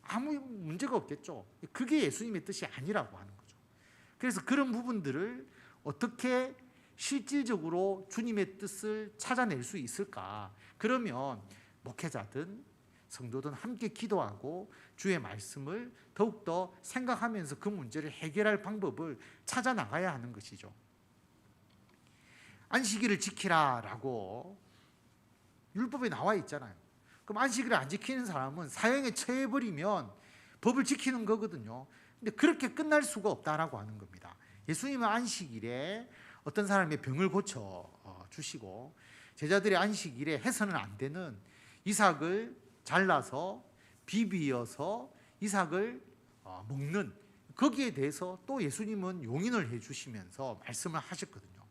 아무 문제가 없겠죠. 그게 예수님의 뜻이 아니라고 하는 거죠. 그래서 그런 부분들을 어떻게 실질적으로 주님의 뜻을 찾아낼 수 있을까? 그러면 목회자든 성도든 함께 기도하고 주의 말씀을 더욱더 생각하면서 그 문제를 해결할 방법을 찾아 나가야 하는 것이죠. 안식일을 지키라라고 율법에 나와 있잖아요. 그럼 안식일을 안 지키는 사람은 사형에 처해버리면 법을 지키는 거거든요. 근데 그렇게 끝날 수가 없다라고 하는 겁니다. 예수님은 안식일에 어떤 사람의 병을 고쳐 주시고 제자들의 안식일에 해서는 안 되는 이삭을 잘라서 비비어서 이삭을 먹는 거기에 대해서 또 예수님은 용인을 해주시면서 말씀을 하셨거든요.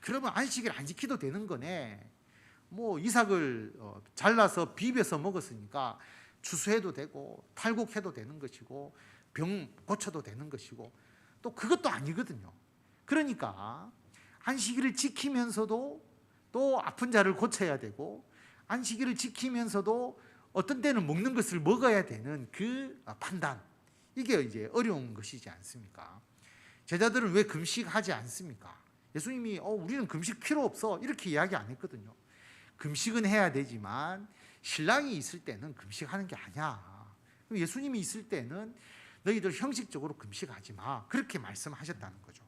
그러면 안식일 안 지켜도 되는 거네. 뭐 이삭을 잘라서 비벼서 먹었으니까 추수해도 되고 탈곡해도 되는 것이고 병 고쳐도 되는 것이고 또 그것도 아니거든요. 그러니까 안식일을 지키면서도 또 아픈 자를 고쳐야 되고 안식일을 지키면서도 어떤 때는 먹는 것을 먹어야 되는 그 판단, 이게 이제 어려운 것이지 않습니까? 제자들은 왜 금식하지 않습니까? 예수님이 우리는 금식 필요 없어 이렇게 이야기 안 했거든요. 금식은 해야 되지만 신랑이 있을 때는 금식하는 게 아니야. 예수님이 있을 때는 너희들 형식적으로 금식하지 마 그렇게 말씀하셨다는 거죠.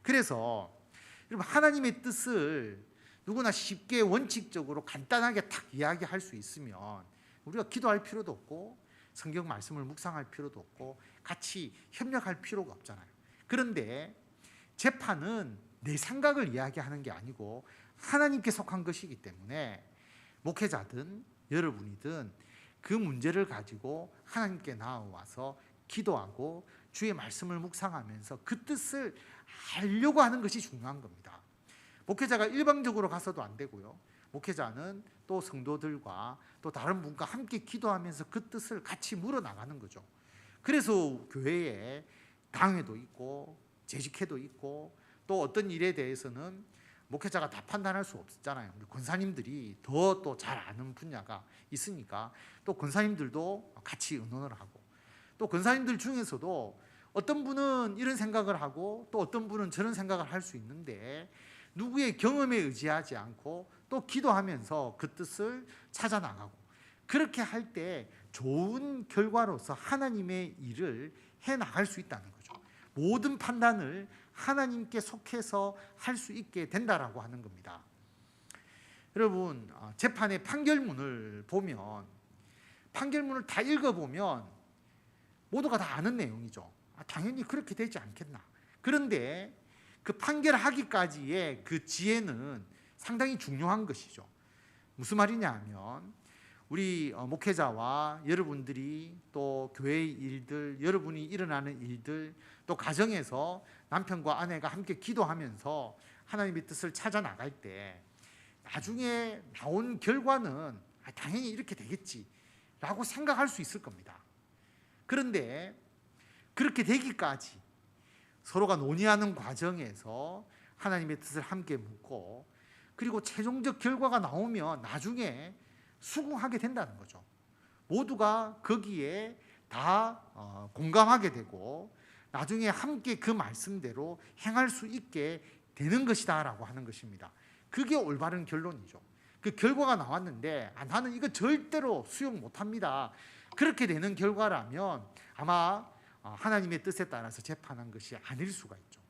그래서 여러분, 하나님의 뜻을 누구나 쉽게 원칙적으로 간단하게 탁 이야기할 수 있으면 우리가 기도할 필요도 없고 성경 말씀을 묵상할 필요도 없고 같이 협력할 필요가 없잖아요. 그런데 재판은 내 생각을 이야기하는 게 아니고 하나님께 속한 것이기 때문에 목회자든 여러분이든 그 문제를 가지고 하나님께 나와서 기도하고 주의 말씀을 묵상하면서 그 뜻을 알려고 하는 것이 중요한 겁니다. 목회자가 일방적으로 가서도 안 되고요. 목회자는 또 성도들과 또 다른 분과 함께 기도하면서 그 뜻을 같이 물어나가는 거죠. 그래서 교회에 당회도 있고 재직회도 있고 또 어떤 일에 대해서는 목회자가 다 판단할 수 없잖아요. 우리 권사님들이 더 또 잘 아는 분야가 있으니까 또 권사님들도 같이 의논을 하고 또 권사님들 중에서도 어떤 분은 이런 생각을 하고 또 어떤 분은 저런 생각을 할 수 있는데 누구의 경험에 의지하지 않고 또 기도하면서 그 뜻을 찾아 나가고 그렇게 할 때 좋은 결과로서 하나님의 일을 해 나갈 수 있다는 거죠. 모든 판단을 하나님께 속해서 할 수 있게 된다라고 하는 겁니다. 여러분, 재판의 판결문을 보면 판결문을 다 읽어보면 모두가 다 아는 내용이죠. 당연히 그렇게 되지 않겠나. 그런데 그 판결하기까지의 그 지혜는 상당히 중요한 것이죠. 무슨 말이냐 하면 우리 목회자와 여러분들이 또 교회의 일들, 여러분이 일어나는 일들, 또 가정에서 남편과 아내가 함께 기도하면서 하나님의 뜻을 찾아 나갈 때 나중에 나온 결과는 당연히 이렇게 되겠지라고 생각할 수 있을 겁니다. 그런데 그렇게 되기까지 서로가 논의하는 과정에서 하나님의 뜻을 함께 묻고 그리고 최종적 결과가 나오면 나중에 수긍하게 된다는 거죠. 모두가 거기에 다 공감하게 되고 나중에 함께 그 말씀대로 행할 수 있게 되는 것이다 라고 하는 것입니다. 그게 올바른 결론이죠. 그 결과가 나왔는데 나는 이거 절대로 수용 못합니다. 그렇게 되는 결과라면 아마 하나님의 뜻에 따라서 재판한 것이 아닐 수가 있죠.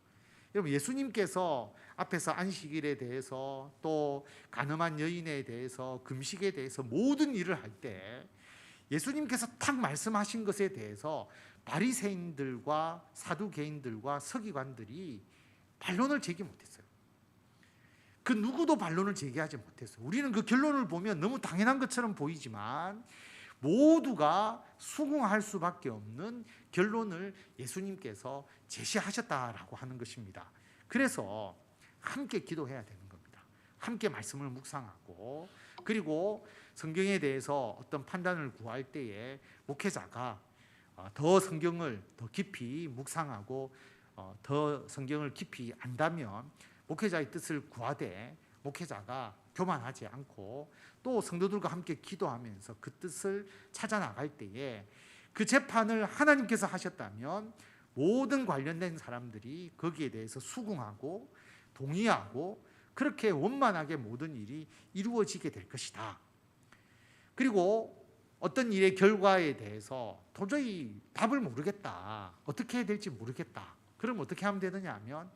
여러분, 예수님께서 앞에서 안식일에 대해서 또 간음한 여인에 대해서 금식에 대해서 모든 일을 할 때 예수님께서 탁 말씀하신 것에 대해서 바리새인들과 사두개인들과 서기관들이 반론을 제기 못했어요. 그 누구도 반론을 제기하지 못했어요. 우리는 그 결론을 보면 너무 당연한 것처럼 보이지만 모두가 수긍할 수밖에 없는 결론을 예수님께서 제시하셨다라고 하는 것입니다. 그래서 함께 기도해야 되는 겁니다. 함께 말씀을 묵상하고 그리고 성경에 대해서 어떤 판단을 구할 때에 목회자가 더 성경을 더 깊이 묵상하고 더 성경을 깊이 안다면 목회자의 뜻을 구하되 목회자가 교만하지 않고 또 성도들과 함께 기도하면서 그 뜻을 찾아 나갈 때에 그 재판을 하나님께서 하셨다면 모든 관련된 사람들이 거기에 대해서 수긍하고 동의하고 그렇게 원만하게 모든 일이 이루어지게 될 것이다. 그리고 어떤 일의 결과에 대해서 도저히 답을 모르겠다. 어떻게 해야 될지 모르겠다. 그럼 어떻게 하면 되느냐 하면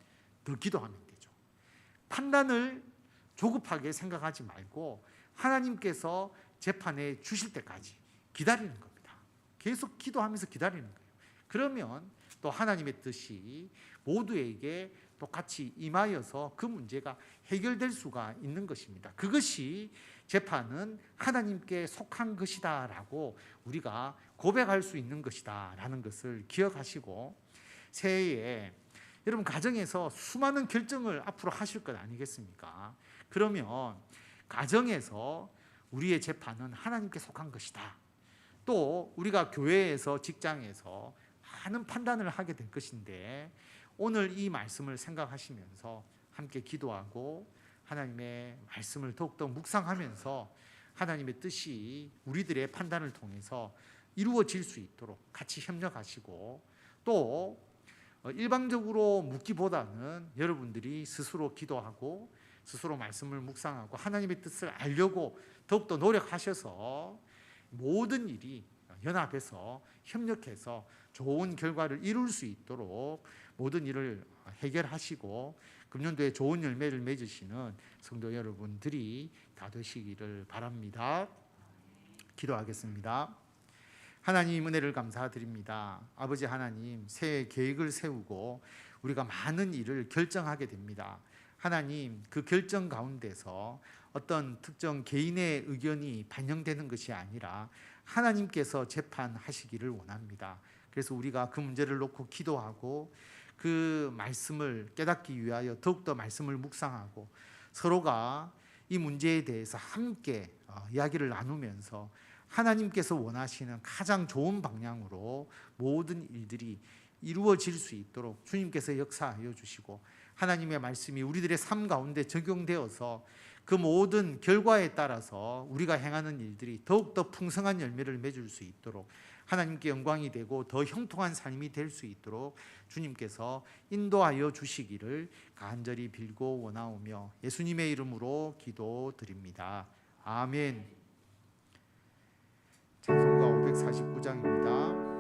더 기도하면 되죠. 판단을 조급하게 생각하지 말고 하나님께서 재판에 주실 때까지 기다리는 겁니다. 계속 기도하면서 기다리는 거예요. 그러면 또 하나님의 뜻이 모두에게 똑같이 임하여서 그 문제가 해결될 수가 있는 것입니다. 그것이 재판은 하나님께 속한 것이다 라고 우리가 고백할 수 있는 것이다 라는 것을 기억하시고 새해에 여러분 가정에서 수많은 결정을 앞으로 하실 것 아니겠습니까? 그러면 가정에서 우리의 재판은 하나님께 속한 것이다. 또 우리가 교회에서 직장에서 많은 판단을 하게 될 것인데 오늘 이 말씀을 생각하시면서 함께 기도하고 하나님의 말씀을 더욱더 묵상하면서 하나님의 뜻이 우리들의 판단을 통해서 이루어질 수 있도록 같이 협력하시고 또 일방적으로 묻기보다는 여러분들이 스스로 기도하고 스스로 말씀을 묵상하고 하나님의 뜻을 알려고 더욱더 노력하셔서 모든 일이 연합해서 협력해서 좋은 결과를 이룰 수 있도록 모든 일을 해결하시고 금년도에 좋은 열매를 맺으시는 성도 여러분들이 다 되시기를 바랍니다. 기도하겠습니다. 하나님 은혜를 감사드립니다. 아버지 하나님, 새해 계획을 세우고 우리가 많은 일을 결정하게 됩니다. 하나님 그 결정 가운데서 어떤 특정 개인의 의견이 반영되는 것이 아니라 하나님께서 재판하시기를 원합니다. 그래서 우리가 그 문제를 놓고 기도하고 그 말씀을 깨닫기 위하여 더욱더 말씀을 묵상하고 서로가 이 문제에 대해서 함께 이야기를 나누면서 하나님께서 원하시는 가장 좋은 방향으로 모든 일들이 이루어질 수 있도록 주님께서 역사하여 주시고 하나님의 말씀이 우리들의 삶 가운데 적용되어서 그 모든 결과에 따라서 우리가 행하는 일들이 더욱더 풍성한 열매를 맺을 수 있도록 하나님께 영광이 되고 더 형통한 삶이 될 수 있도록 주님께서 인도하여 주시기를 간절히 빌고 원하오며 예수님의 이름으로 기도드립니다. 아멘. 찬송가 549장입니다.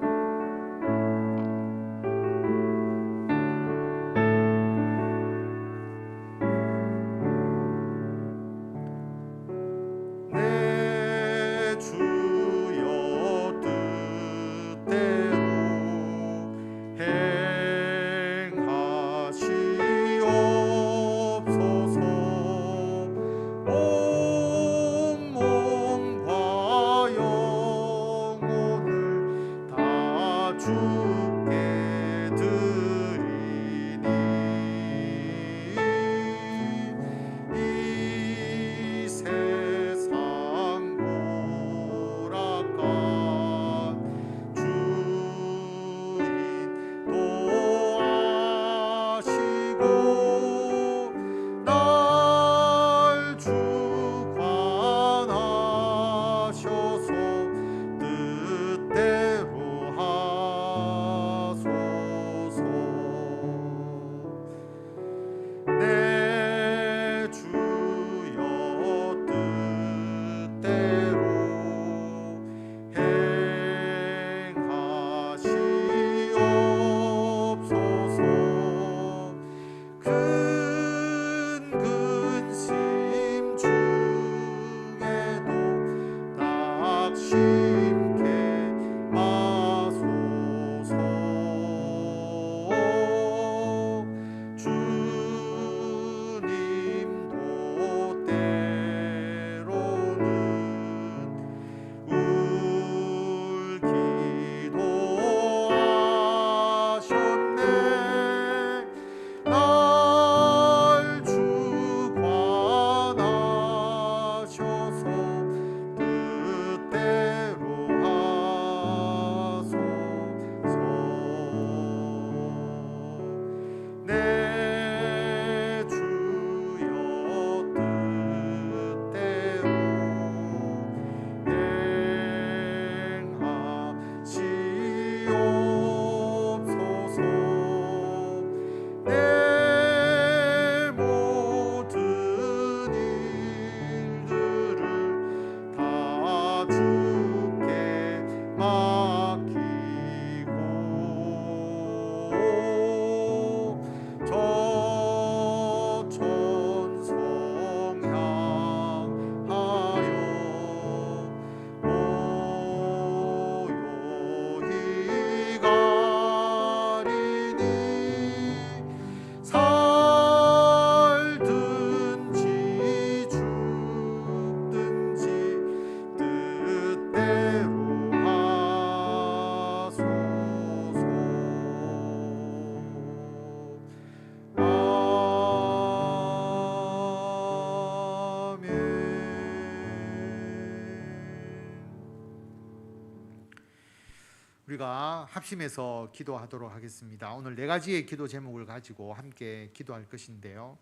우리가 합심해서 기도하도록 하겠습니다. 오늘 네 가지의 기도 제목을 가지고 함께 기도할 것인데요.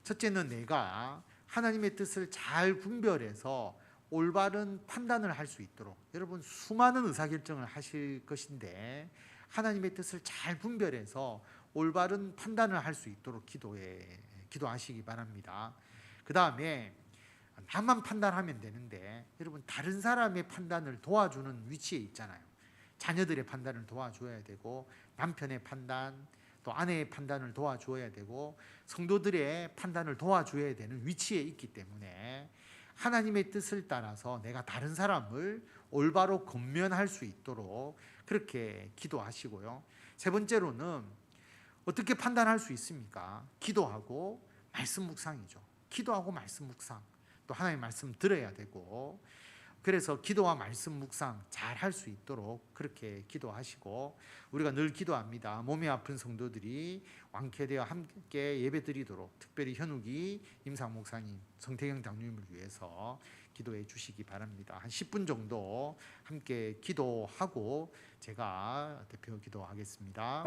첫째는 내가 하나님의 뜻을 잘 분별해서 올바른 판단을 할 수 있도록, 여러분 수많은 의사결정을 하실 것인데 하나님의 뜻을 잘 분별해서 올바른 판단을 할 수 있도록 기도하시기 바랍니다. 그 다음에 나만 판단하면 되는데 여러분 다른 사람의 판단을 도와주는 위치에 있잖아요. 자녀들의 판단을 도와줘야 되고 남편의 판단, 또 아내의 판단을 도와줘야 되고 성도들의 판단을 도와줘야 되는 위치에 있기 때문에 하나님의 뜻을 따라서 내가 다른 사람을 올바로 권면할 수 있도록 그렇게 기도하시고요. 세 번째로는 어떻게 판단할 수 있습니까? 기도하고 말씀 묵상이죠. 기도하고 말씀 묵상, 또 하나님의 말씀 들어야 되고, 그래서 기도와 말씀 묵상 잘 할 수 있도록 그렇게 기도하시고, 우리가 늘 기도합니다. 몸이 아픈 성도들이 완쾌되어 함께 예배드리도록 특별히 현욱이 임상 목사님, 성태경 장로님을 위해서 기도해 주시기 바랍니다. 한 10분 정도 함께 기도하고 제가 대표 기도하겠습니다.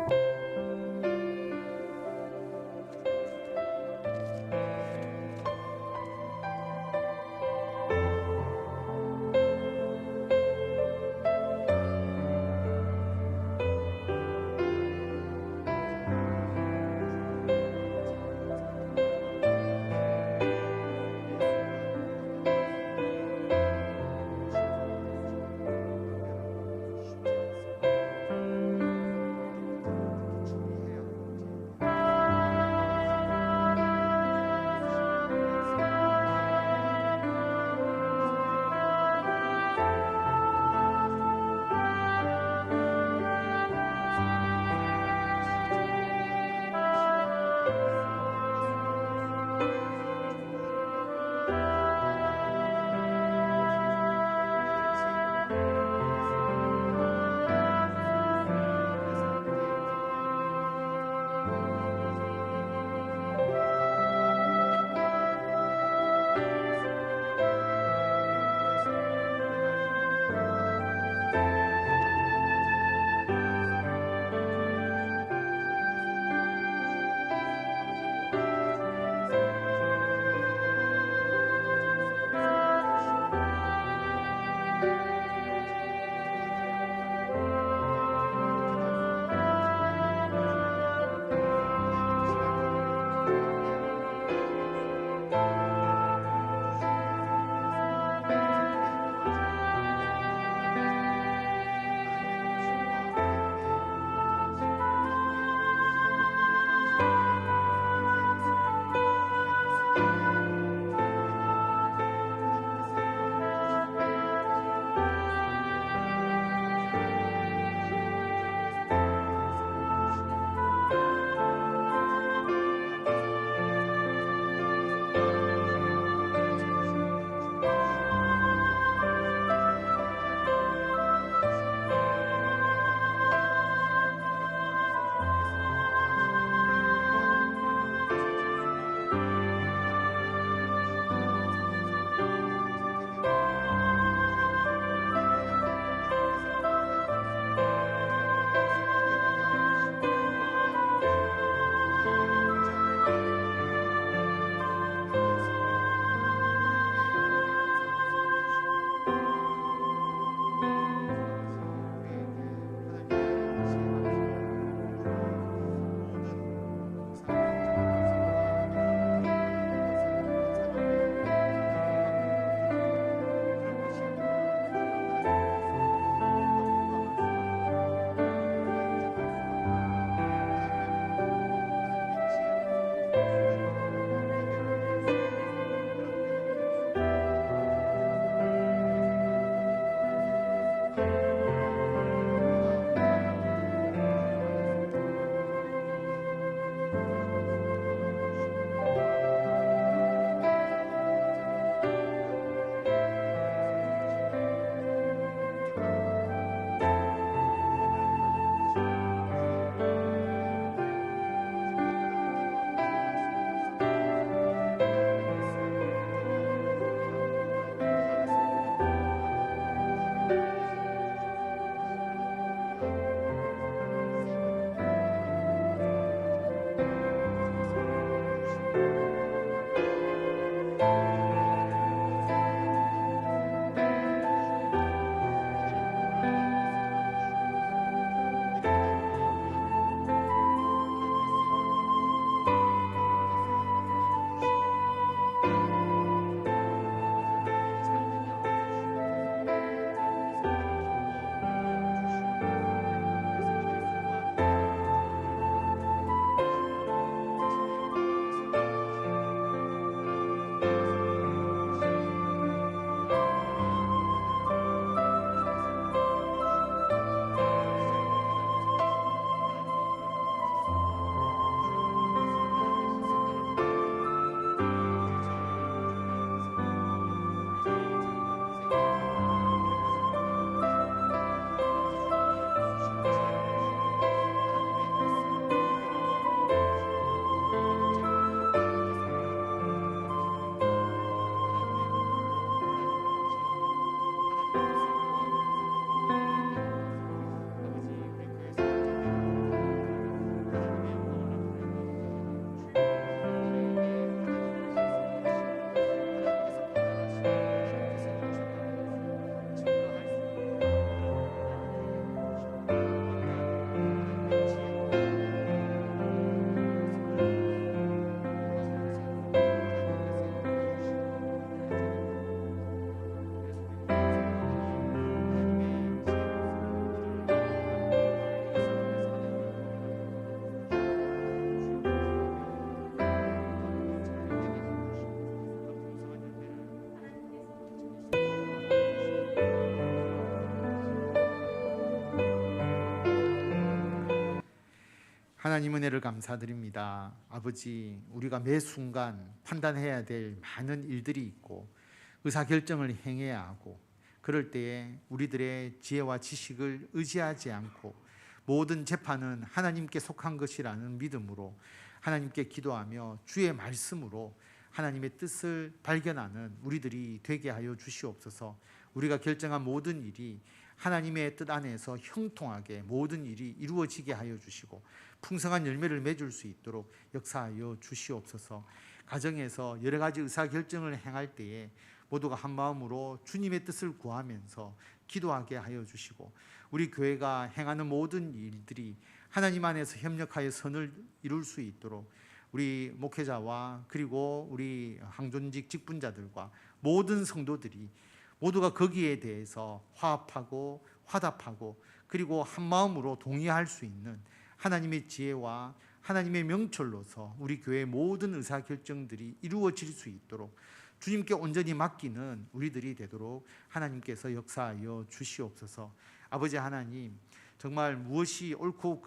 하나님 은혜를 감사드립니다. 아버지, 우리가 매 순간 판단해야 될 많은 일들이 있고 의사결정을 행해야 하고, 그럴 때에 우리들의 지혜와 지식을 의지하지 않고 모든 재판은 하나님께 속한 것이라는 믿음으로 하나님께 기도하며 주의 말씀으로 하나님의 뜻을 발견하는 우리들이 되게 하여 주시옵소서. 우리가 결정한 모든 일이 하나님의 뜻 안에서 형통하게 모든 일이 이루어지게 하여 주시고 풍성한 열매를 맺을 수 있도록 역사하여 주시옵소서. 가정에서 여러 가지 의사결정을 행할 때에 모두가 한 마음으로 주님의 뜻을 구하면서 기도하게 하여 주시고, 우리 교회가 행하는 모든 일들이 하나님 안에서 협력하여 선을 이룰 수 있도록 우리 목회자와 그리고 우리 항존직 직분자들과 모든 성도들이 모두가 거기에 대해서 화합하고 화답하고 그리고 한 마음으로 동의할 수 있는 하나님의 지혜와 하나님의 명철로서 우리 교회의 모든 의사결정들이 이루어질 수 있도록 주님께 온전히 맡기는 우리들이 되도록 하나님께서 역사하여 주시옵소서. 아버지 하나님, 정말 무엇이 옳고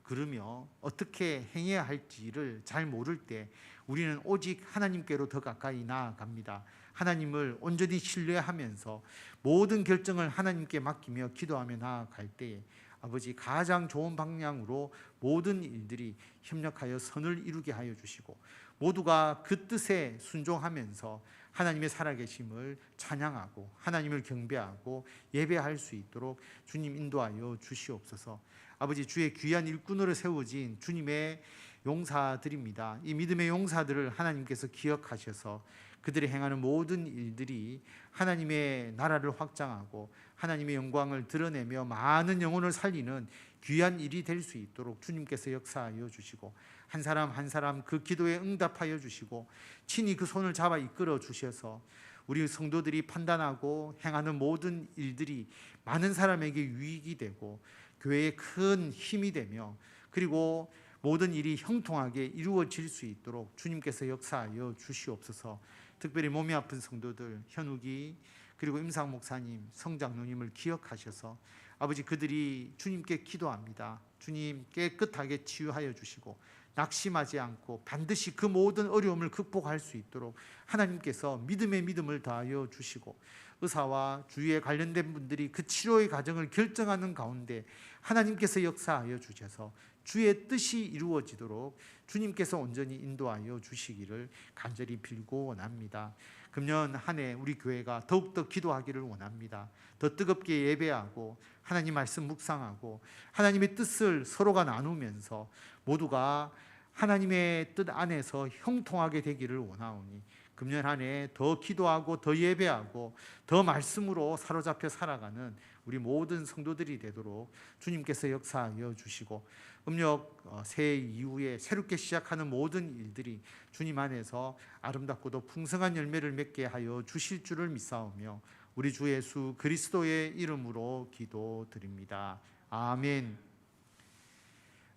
그르며 어떻게 행해야 할지를 잘 모를 때 우리는 오직 하나님께로 더 가까이 나아갑니다. 하나님을 온전히 신뢰하면서 모든 결정을 하나님께 맡기며 기도하며 나아갈 때에 아버지, 가장 좋은 방향으로 모든 일들이 협력하여 선을 이루게 하여 주시고 모두가 그 뜻에 순종하면서 하나님의 살아계심을 찬양하고 하나님을 경배하고 예배할 수 있도록 주님 인도하여 주시옵소서. 아버지, 주의 귀한 일꾼으로 세워진 주님의 용사들입니다. 이 믿음의 용사들을 하나님께서 기억하셔서 그들이 행하는 모든 일들이 하나님의 나라를 확장하고 하나님의 영광을 드러내며 많은 영혼을 살리는 귀한 일이 될 수 있도록 주님께서 역사하여 주시고 한 사람 한 사람 그 기도에 응답하여 주시고 친히 그 손을 잡아 이끌어 주셔서 우리 성도들이 판단하고 행하는 모든 일들이 많은 사람에게 유익이 되고 교회에 큰 힘이 되며 그리고 모든 일이 형통하게 이루어질 수 있도록 주님께서 역사하여 주시옵소서. 특별히 몸이 아픈 성도들, 현욱이 그리고 임상 목사님, 성장로님을 기억하셔서 아버지, 그들이 주님께 기도합니다. 주님, 깨끗하게 치유하여 주시고 낙심하지 않고 반드시 그 모든 어려움을 극복할 수 있도록 하나님께서 믿음의 믿음을 더하여 주시고 의사와 주위에 관련된 분들이 그 치료의 과정을 결정하는 가운데 하나님께서 역사하여 주셔서 주의 뜻이 이루어지도록 주님께서 온전히 인도하여 주시기를 간절히 빌고 원합니다. 금년 한 해 우리 교회가 더욱더 기도하기를 원합니다. 더 뜨겁게 예배하고 하나님 말씀 묵상하고 하나님의 뜻을 서로가 나누면서 모두가 하나님의 뜻 안에서 형통하게 되기를 원하오니 금년 한 해 더 기도하고 더 예배하고 더 말씀으로 사로잡혀 살아가는 우리 모든 성도들이 되도록 주님께서 역사하여 주시고 음력 새해 이후에 새롭게 시작하는 모든 일들이 주님 안에서 아름답고도 풍성한 열매를 맺게 하여 주실 줄을 믿사오며 우리 주 예수 그리스도의 이름으로 기도드립니다. 아멘.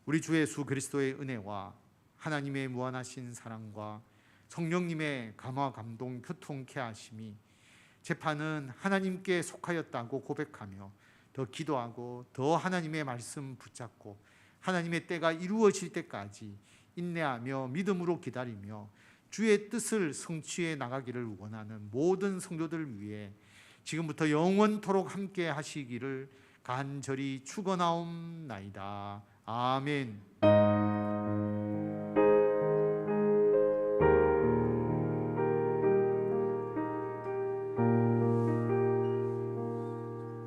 우리 주 예수 그리스도의 은혜와 하나님의 무한하신 사랑과 성령님의 감화 감동 교통케 하심이 재판은 하나님께 속하였다고 고백하며 더 기도하고 더 하나님의 말씀 붙잡고 하나님의 때가 이루어질 때까지 인내하며 믿음으로 기다리며 주의 뜻을 성취해 나가기를 원하는 모든 성도들 위해 지금부터 영원토록 함께 하시기를 간절히 축원하옵나이다. 아멘.